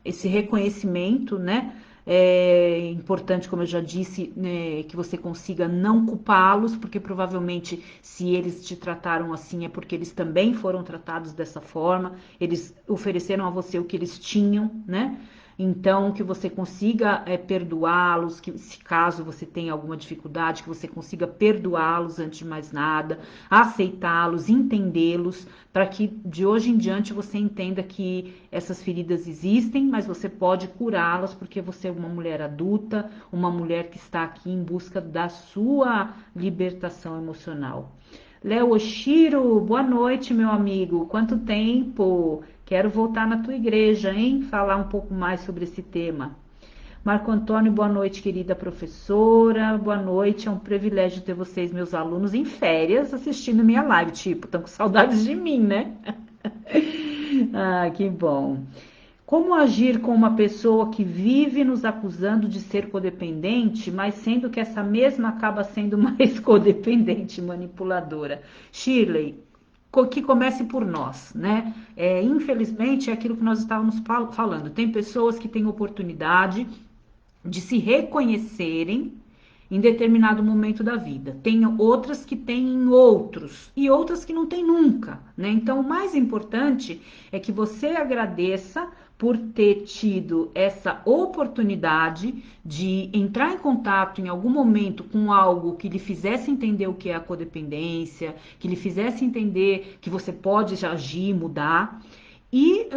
esse reconhecimento, né? É importante, como eu já disse, né, que você consiga não culpá-los, porque provavelmente se eles te trataram assim é porque eles também foram tratados dessa forma, eles ofereceram a você o que eles tinham, né? Então, que você consiga perdoá-los, que se caso você tenha alguma dificuldade, que você consiga perdoá-los antes de mais nada, aceitá-los, entendê-los, para que de hoje em diante você entenda que essas feridas existem, mas você pode curá-las, porque você é uma mulher adulta, uma mulher que está aqui em busca da sua libertação emocional. Léo Oshiro, boa noite, meu amigo. Quanto tempo? Quero voltar na tua igreja, hein? Falar um pouco mais sobre esse tema. Marco Antônio, boa noite, querida professora. Boa noite, é um privilégio ter vocês, meus alunos, em férias, assistindo minha live. Tipo, estão com saudades de mim, né? Ah, que bom. Como agir com uma pessoa que vive nos acusando de ser codependente, mas sendo que essa mesma acaba sendo mais codependente, manipuladora? Shirley, que comece por nós, né? Infelizmente, é aquilo que nós estávamos falando. Tem pessoas que têm oportunidade de se reconhecerem em determinado momento da vida. Tem outras que têm em outros e outras que não têm nunca, né? Então, o mais importante é que você agradeça por ter tido essa oportunidade de entrar em contato em algum momento com algo que lhe fizesse entender o que é a codependência, que lhe fizesse entender que você pode agir, mudar. E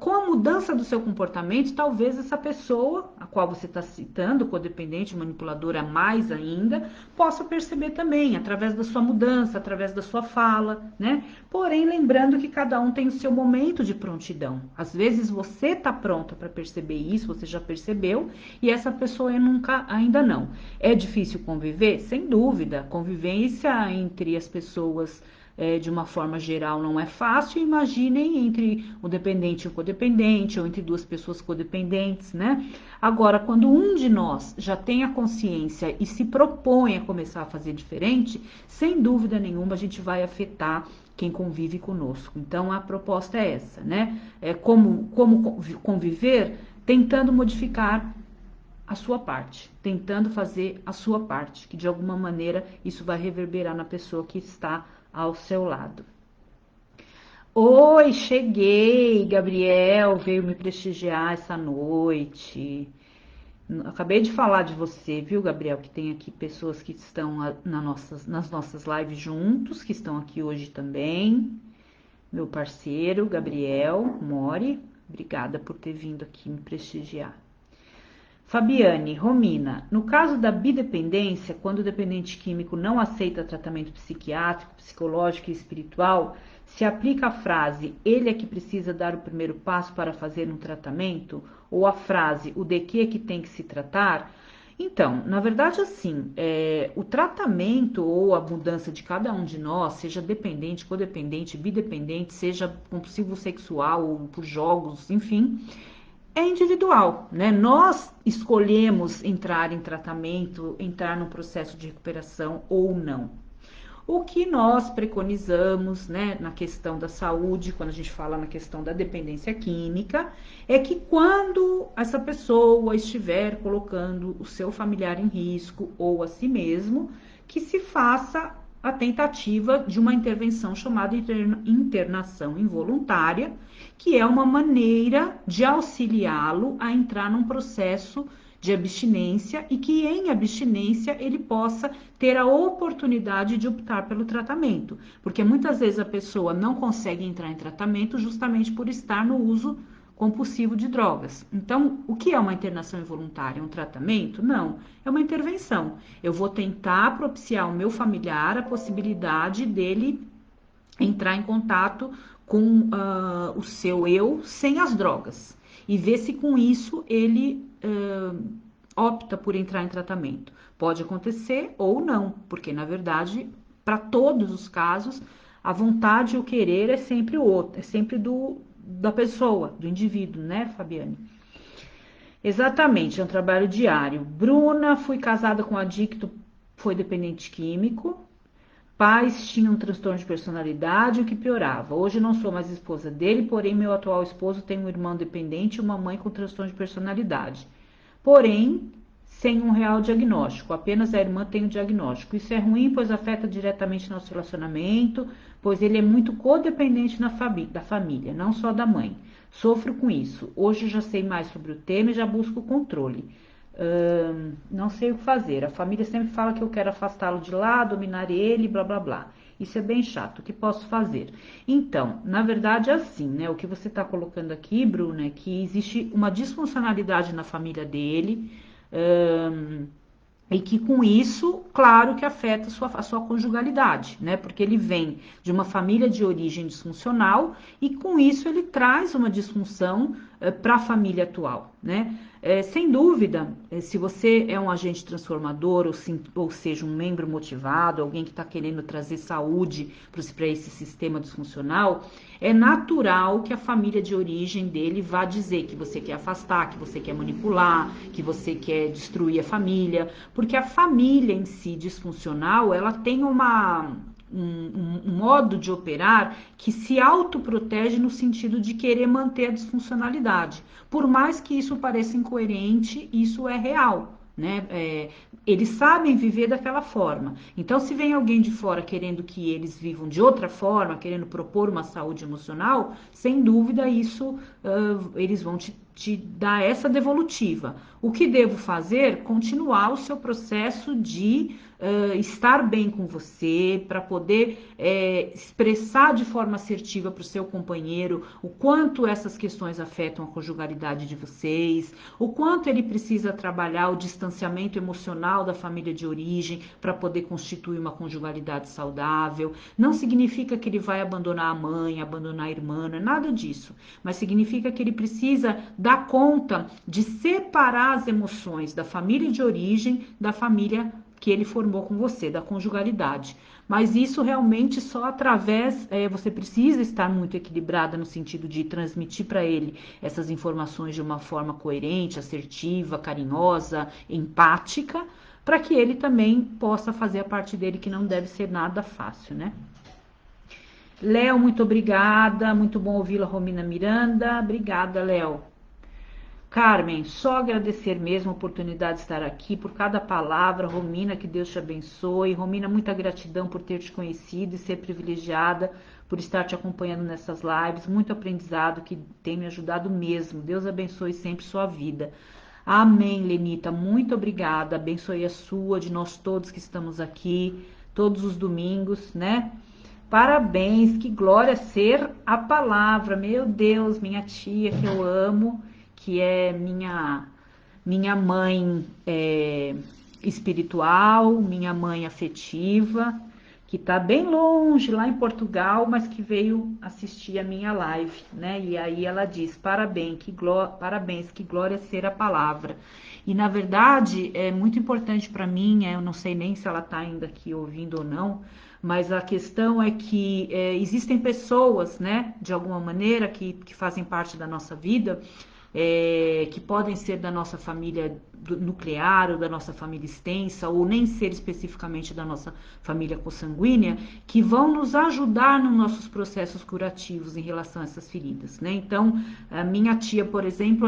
com a mudança do seu comportamento, talvez essa pessoa, a qual você está citando, codependente, manipuladora mais ainda, possa perceber também, através da sua mudança, através da sua fala, né? Porém, lembrando que cada um tem o seu momento de prontidão. Às vezes você está pronta para perceber isso, você já percebeu, e essa pessoa ainda não. É difícil conviver? Sem dúvida. Convivência entre as pessoas de uma forma geral não é fácil. Imaginem entre o dependente e o codependente, ou entre duas pessoas codependentes, né? Agora, quando um de nós já tem a consciência e se propõe a começar a fazer diferente, sem dúvida nenhuma a gente vai afetar quem convive conosco. Então a proposta é essa, né? É como conviver, tentando modificar a sua parte, tentando fazer a sua parte, que de alguma maneira isso vai reverberar na pessoa que está ao seu lado. Oi, cheguei, Gabriel veio me prestigiar essa noite. Acabei de falar de você, viu, Gabriel? Que tem aqui pessoas que estão nas nossas lives juntos, que estão aqui hoje também. Meu parceiro, Gabriel Mori, obrigada por ter vindo aqui me prestigiar. Fabiane, Romina, no caso da bidependência, quando o dependente químico não aceita tratamento psiquiátrico, psicológico e espiritual, se aplica a frase, ele é que precisa dar o primeiro passo para fazer um tratamento? Ou a frase, o de que é que tem que se tratar? Então, na verdade, assim, o tratamento ou a mudança de cada um de nós, seja dependente, codependente, bidependente, seja compulsivo sexual ou por jogos, enfim, é individual, né? Nós escolhemos entrar em tratamento, entrar no processo de recuperação ou não. O que nós preconizamos, né, na questão da saúde, quando a gente fala na questão da dependência química, é que quando essa pessoa estiver colocando o seu familiar em risco ou a si mesmo, que se faça a tentativa de uma intervenção chamada internação involuntária, que é uma maneira de auxiliá-lo a entrar num processo de abstinência e que em abstinência ele possa ter a oportunidade de optar pelo tratamento, porque muitas vezes a pessoa não consegue entrar em tratamento justamente por estar no uso compulsivo de drogas. Então, o que é uma internação involuntária? Um tratamento? Não, é uma intervenção. Eu vou tentar propiciar ao meu familiar a possibilidade dele entrar em contato com o seu eu sem as drogas e ver se com isso ele opta por entrar em tratamento. Pode acontecer ou não, porque na verdade, para todos os casos, a vontade e o querer é sempre o outro, é sempre da pessoa, do indivíduo, né, Fabiane? Exatamente, é um trabalho diário. Bruna, fui casada com um adicto, foi dependente químico. Pais tinham um transtorno de personalidade, o que piorava. Hoje não sou mais esposa dele, porém meu atual esposo tem um irmão dependente e uma mãe com transtorno de personalidade. Porém, sem um real diagnóstico, apenas a irmã tem o diagnóstico. Isso é ruim, pois afeta diretamente nosso relacionamento, pois ele é muito codependente da família, não só da mãe. Sofro com isso. Hoje já sei mais sobre o tema e já busco controle. Não sei o que fazer. A família sempre fala que eu quero afastá-lo de lá, dominar ele, blá blá blá. Isso é bem chato. O que posso fazer? Então, na verdade é assim, né? O que você está colocando aqui, Bruna, é que existe uma disfuncionalidade na família dele, e que com isso, claro que afeta a sua conjugalidade, né? Porque ele vem de uma família de origem disfuncional e com isso ele traz uma disfunção para a família atual, né? Sem dúvida, se você é um agente transformador, ou seja, um membro motivado, alguém que está querendo trazer saúde para esse sistema disfuncional, é natural que a família de origem dele vá dizer que você quer afastar, que você quer manipular, que você quer destruir a família, porque a família em si disfuncional, ela tem um modo de operar que se autoprotege no sentido de querer manter a disfuncionalidade. Por mais que isso pareça incoerente, isso é real, né? Eles sabem viver daquela forma. Então, se vem alguém de fora querendo que eles vivam de outra forma, querendo propor uma saúde emocional, sem dúvida isso eles vão te dar essa devolutiva. O que devo fazer? Continuar o seu processo de estar bem com você, para poder expressar de forma assertiva para o seu companheiro o quanto essas questões afetam a conjugalidade de vocês, o quanto ele precisa trabalhar o distanciamento emocional da família de origem para poder constituir uma conjugalidade saudável. Não significa que ele vai abandonar a mãe, abandonar a irmã, não é nada disso, mas significa que ele precisa dar conta de separar as emoções da família de origem da família que ele formou com você, da conjugalidade. Mas isso realmente só através, você precisa estar muito equilibrada no sentido de transmitir para ele essas informações de uma forma coerente, assertiva, carinhosa, empática, para que ele também possa fazer a parte dele, que não deve ser nada fácil, né? Léo, muito obrigada, muito bom ouvi-la, Romina Miranda. Obrigada, Léo. Carmen, só agradecer mesmo a oportunidade de estar aqui, por cada palavra. Romina, que Deus te abençoe. Romina, muita gratidão por ter te conhecido e ser privilegiada por estar te acompanhando nessas lives. Muito aprendizado que tem me ajudado mesmo. Deus abençoe sempre sua vida. Amém, Lenita. Muito obrigada. Abençoe a sua, de nós todos que estamos aqui, todos os domingos, né? Parabéns, que glória ser a palavra. Meu Deus, minha tia que eu amo, que é minha mãe espiritual, minha mãe afetiva, que está bem longe, lá em Portugal, mas que veio assistir a minha live, né? E aí ela diz: parabéns, que glória ser a palavra. E na verdade é muito importante para mim, eu não sei nem se ela está ainda aqui ouvindo ou não, mas a questão é que existem pessoas, né, de alguma maneira, que fazem parte da nossa vida, que podem ser da nossa família nuclear ou da nossa família extensa, ou nem ser especificamente da nossa família consanguínea, que vão nos ajudar nos nossos processos curativos em relação a essas feridas, né? Então, a minha tia, por exemplo,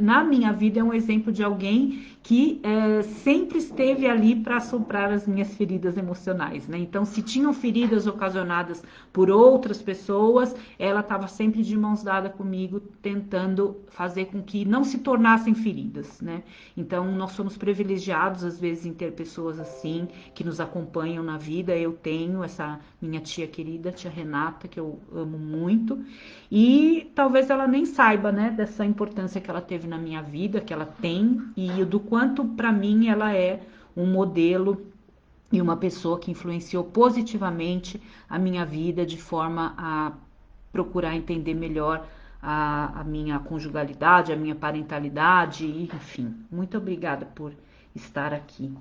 na minha vida é um exemplo de alguém que sempre esteve ali para soprar as minhas feridas emocionais, né? Então, se tinham feridas ocasionadas por outras pessoas, ela estava sempre de mãos dadas comigo, tentando fazer com que não se tornassem feridas, né? Então, nós somos privilegiados, às vezes, em ter pessoas assim, que nos acompanham na vida. Eu tenho essa minha tia querida, tia Renata, que eu amo muito, e talvez ela nem saiba, né, dessa importância que ela teve na minha vida, que ela tem, e do quanto, para mim, ela é um modelo e uma pessoa que influenciou positivamente a minha vida de forma a procurar entender melhor a minha conjugalidade, a minha parentalidade, enfim. Muito obrigada por estar aqui.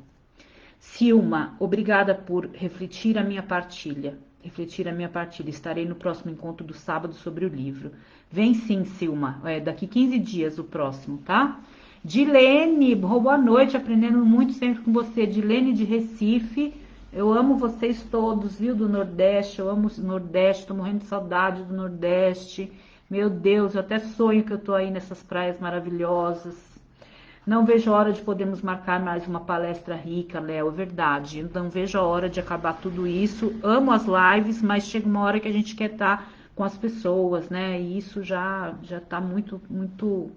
Silma, obrigada por refletir a minha partilha. Refletir a minha partilha. Estarei no próximo encontro do sábado sobre o livro. Vem sim, Silma. Daqui 15 dias o próximo, tá? Dilene, boa noite, aprendendo muito sempre com você. Dilene de Recife, eu amo vocês todos, viu, do Nordeste, eu amo o Nordeste, tô morrendo de saudade do Nordeste. Meu Deus, eu até sonho que eu tô aí nessas praias maravilhosas. Não vejo a hora de podermos marcar mais uma palestra rica, Léo, é verdade. Não vejo a hora de acabar tudo isso. Amo as lives, mas chega uma hora que a gente quer estar com as pessoas, né? E isso já tá muito, muito,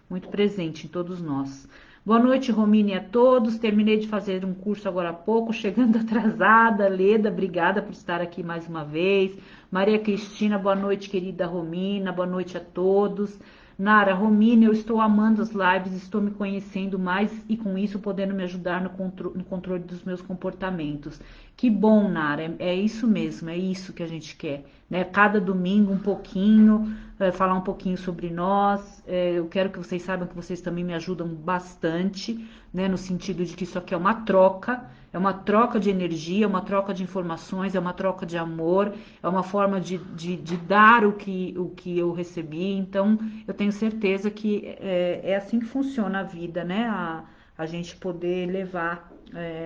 muito presente em todos nós. Boa noite, Romine, a todos. Terminei de fazer um curso agora há pouco, chegando atrasada. Leda, obrigada por estar aqui mais uma vez. Maria Cristina, boa noite, querida Romina. Boa noite a todos. Nara, Romina, eu estou amando as lives, estou me conhecendo mais e com isso podendo me ajudar no controle dos meus comportamentos. Que bom, Nara, é isso mesmo, é isso que a gente quer, né? Cada domingo um pouquinho, falar um pouquinho sobre nós. Eu quero que vocês saibam que vocês também me ajudam bastante, né? No sentido de que isso aqui é uma troca de energia, é uma troca de informações, é uma troca de amor, é uma forma de dar o que eu recebi. Então, eu tenho certeza que é assim que funciona a vida, né? A gente poder levar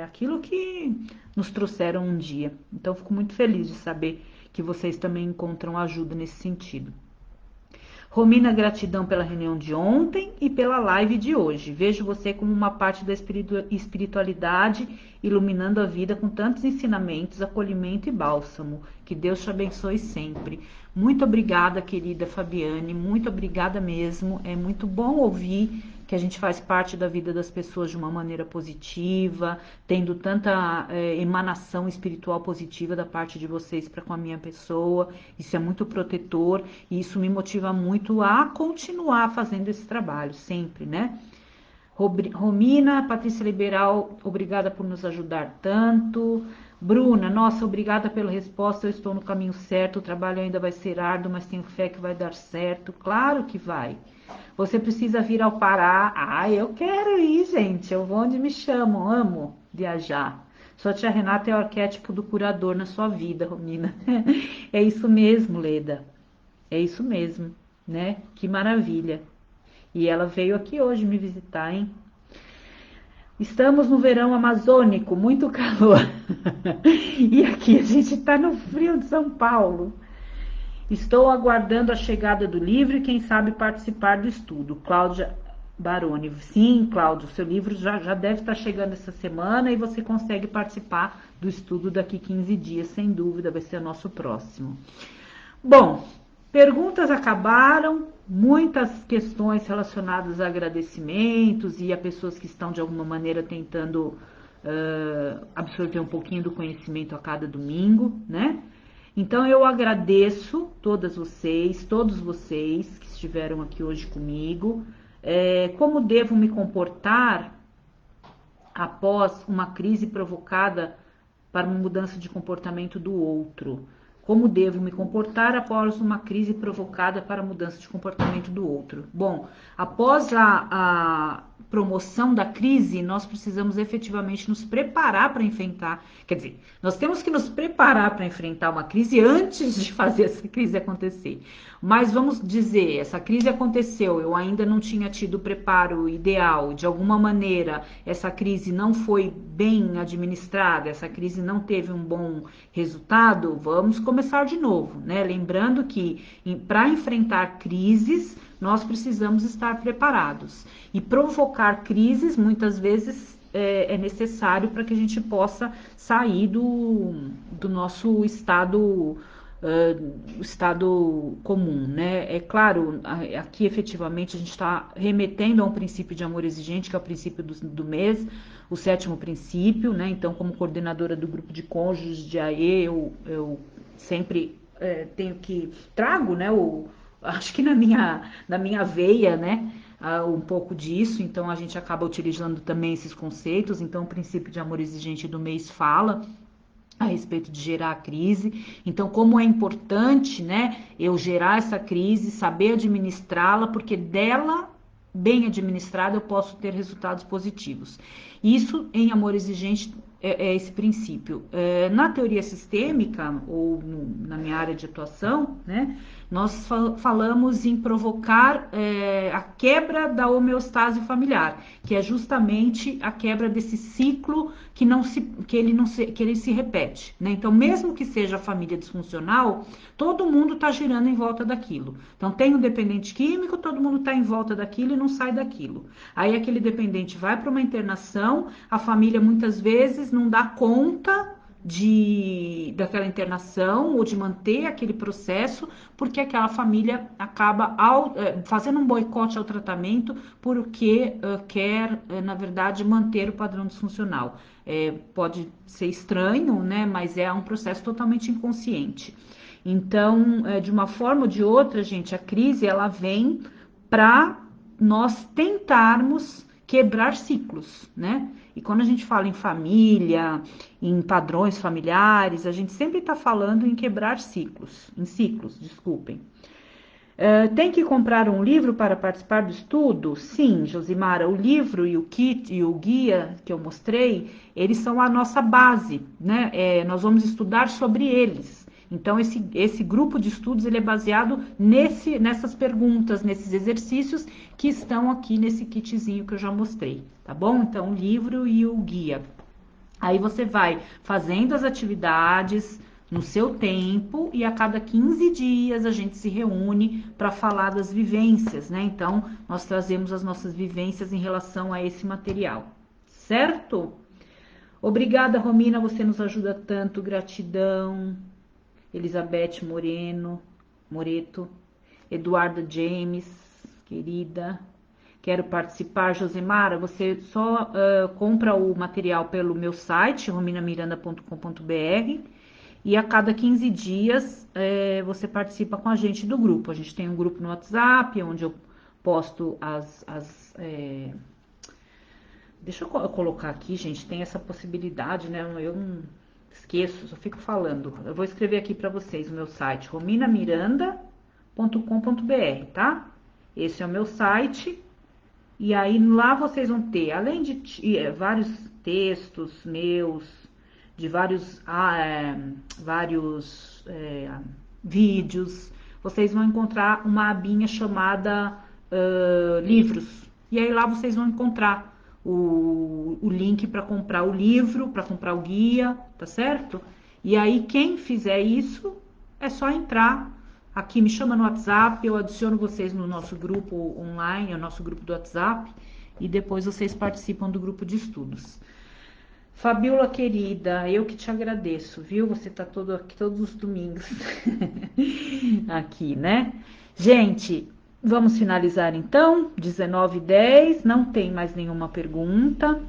aquilo que nos trouxeram um dia. Então, fico muito feliz de saber que vocês também encontram ajuda nesse sentido. Romina, gratidão pela reunião de ontem e pela live de hoje. Vejo você como uma parte da espiritualidade, iluminando a vida com tantos ensinamentos, acolhimento e bálsamo. Que Deus te abençoe sempre. Muito obrigada, querida Fabiane, muito obrigada mesmo. É muito bom ouvir que a gente faz parte da vida das pessoas de uma maneira positiva, tendo tanta emanação espiritual positiva da parte de vocês para com a minha pessoa. Isso é muito protetor e isso me motiva muito a continuar fazendo esse trabalho, sempre, né? Romina, Patrícia Liberal, obrigada por nos ajudar tanto. Bruna, nossa, obrigada pela resposta, eu estou no caminho certo, o trabalho ainda vai ser árduo, mas tenho fé que vai dar certo. Claro que vai. Você precisa vir ao Pará. Ah, eu quero ir, gente, eu vou onde me chamam, amo viajar. Sua tia Renata é o arquétipo do curador na sua vida, Romina. É isso mesmo, Leda. É isso mesmo, né? Que maravilha. E ela veio aqui hoje me visitar, hein? Estamos no verão amazônico, muito calor. E aqui a gente está no frio de São Paulo. Estou aguardando a chegada do livro e quem sabe participar do estudo. Cláudia Baroni. Sim, Cláudio, seu livro já deve estar chegando essa semana e você consegue participar do estudo daqui 15 dias, sem dúvida, vai ser o nosso próximo. Bom, perguntas acabaram, muitas questões relacionadas a agradecimentos e a pessoas que estão de alguma maneira tentando absorver um pouquinho do conhecimento a cada domingo, né? Então eu agradeço todas vocês, todos vocês que estiveram aqui hoje comigo. Como devo me comportar após uma crise provocada para uma mudança de comportamento do outro? Como devo me comportar após uma crise provocada para a mudança de comportamento do outro? Bom, após a promoção da crise, nós precisamos efetivamente nos preparar para enfrentar. Quer dizer, nós temos que nos preparar para enfrentar uma crise antes de fazer essa crise acontecer. Mas vamos dizer, essa crise aconteceu, eu ainda não tinha tido o preparo ideal, de alguma maneira essa crise não foi bem administrada, essa crise não teve um bom resultado, vamos começar de novo, né? Lembrando que para enfrentar crises, nós precisamos estar preparados. E provocar crises, muitas vezes, é necessário para que a gente possa sair do nosso estado comum, né? É claro, aqui efetivamente a gente está remetendo a um princípio de amor exigente, que é o princípio do mês, o 7º princípio, né? Então, como coordenadora do grupo de cônjuges de AE, eu sempre trago, né? Acho que na minha veia, né? Um pouco disso, então a gente acaba utilizando também esses conceitos. Então, o princípio de amor exigente do mês fala a respeito de gerar a crise. Então, como é importante, né, eu gerar essa crise, saber administrá-la, porque dela, bem administrada, eu posso ter resultados positivos. Isso, em amor exigente, é esse princípio. Na teoria sistêmica, ou na minha área de atuação, né, nós falamos em provocar a quebra da homeostase familiar, que é justamente a quebra desse ciclo que ele se repete, né? Então, mesmo que seja a família disfuncional, todo mundo está girando em volta daquilo. Então, tem um dependente químico, todo mundo está em volta daquilo e não sai daquilo. Aí aquele dependente vai para uma internação, a família muitas vezes não dá conta daquela internação ou de manter aquele processo, porque aquela família acaba fazendo um boicote ao tratamento porque quer, na verdade, manter o padrão disfuncional. Pode ser estranho, né? Mas é um processo totalmente inconsciente. Então, de uma forma ou de outra, gente, a crise ela vem para nós tentarmos quebrar ciclos, né? E quando a gente fala em família, em padrões familiares, a gente sempre está falando em quebrar ciclos, desculpem. Tem que comprar um livro para participar do estudo? Sim, Josimara, o livro e o kit e o guia que eu mostrei, eles são a nossa base, né? Nós vamos estudar sobre eles. Então, esse grupo de estudos ele é baseado nessas perguntas, nesses exercícios que estão aqui nesse kitzinho que eu já mostrei, tá bom? Então, o livro e o guia. Aí você vai fazendo as atividades no seu tempo e a cada 15 dias a gente se reúne para falar das vivências, né? Então, nós trazemos as nossas vivências em relação a esse material, certo? Obrigada, Romina, você nos ajuda tanto, gratidão. Elizabeth Moreto, Eduarda James, querida, quero participar. Josemara, você só compra o material pelo meu site, rominamiranda.com.br, e a cada 15 dias você participa com a gente do grupo. A gente tem um grupo no WhatsApp, onde eu posto Deixa eu colocar aqui, gente, tem essa possibilidade, né? Eu não esqueço, só fico falando. Eu vou escrever aqui para vocês o meu site, rominamiranda.com.br, tá? Esse é o meu site. E aí lá vocês vão ter, além de vários textos meus, de vários vídeos, vocês vão encontrar uma abinha chamada livros. E aí lá vocês vão encontrar o link para comprar o livro, para comprar o guia, tá certo? E aí quem fizer isso é só entrar aqui, me chama no WhatsApp, eu adiciono vocês no nosso grupo online, o nosso grupo do WhatsApp, e depois vocês participam do grupo de estudos. Fabiola querida, eu que te agradeço, viu? Você tá aqui todos os domingos aqui, né? Gente, vamos finalizar então, 19h10, não tem mais nenhuma pergunta.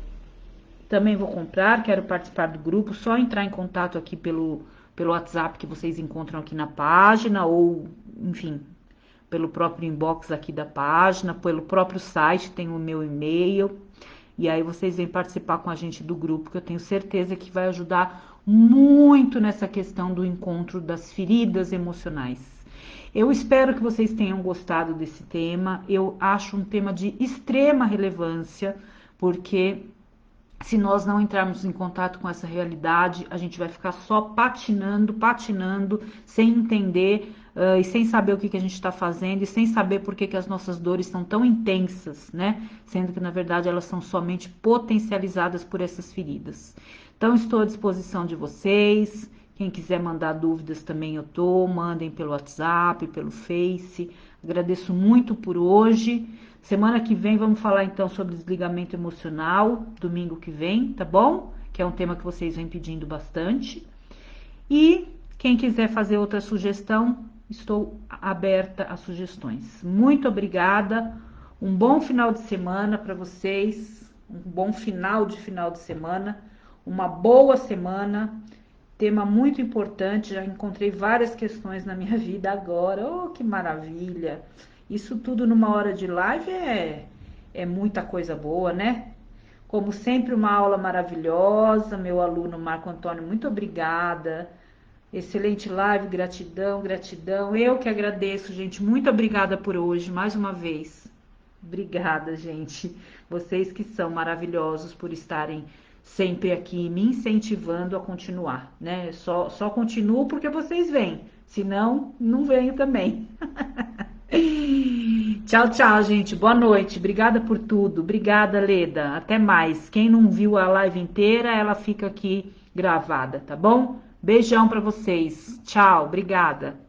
Também vou comprar, quero participar do grupo, só entrar em contato aqui pelo WhatsApp que vocês encontram aqui na página, ou, enfim, pelo próprio inbox aqui da página, pelo próprio site, tem o meu e-mail. E aí vocês vêm participar com a gente do grupo, que eu tenho certeza que vai ajudar muito nessa questão do encontro das feridas emocionais. Eu espero que vocês tenham gostado desse tema. Eu acho um tema de extrema relevância, porque se nós não entrarmos em contato com essa realidade, a gente vai ficar só patinando, sem entender e sem saber o que a gente está fazendo e sem saber por que as nossas dores são tão intensas, né? Sendo que, na verdade, elas são somente potencializadas por essas feridas. Então, estou à disposição de vocês. Quem quiser mandar dúvidas também eu tô, mandem pelo WhatsApp, pelo Face. Agradeço muito por hoje. Semana que vem vamos falar então sobre desligamento emocional, domingo que vem, tá bom? Que é um tema que vocês vêm pedindo bastante. E quem quiser fazer outra sugestão, estou aberta a sugestões. Muito obrigada. Um bom final de semana para vocês, um bom final de semana, uma boa semana. Tema muito importante, já encontrei várias questões na minha vida agora. Oh, que maravilha! Isso tudo numa hora de live é muita coisa boa, né? Como sempre, uma aula maravilhosa. Meu aluno Marco Antônio, muito obrigada. Excelente live, gratidão, gratidão. Eu que agradeço, gente. Muito obrigada por hoje, mais uma vez. Obrigada, gente. Vocês que são maravilhosos por estarem sempre aqui me incentivando a continuar, né? Só continuo porque vocês vêm, senão não venho também. Tchau, tchau, gente. Boa noite. Obrigada por tudo. Obrigada, Leda. Até mais. Quem não viu a live inteira, ela fica aqui gravada, tá bom? Beijão pra vocês. Tchau. Obrigada.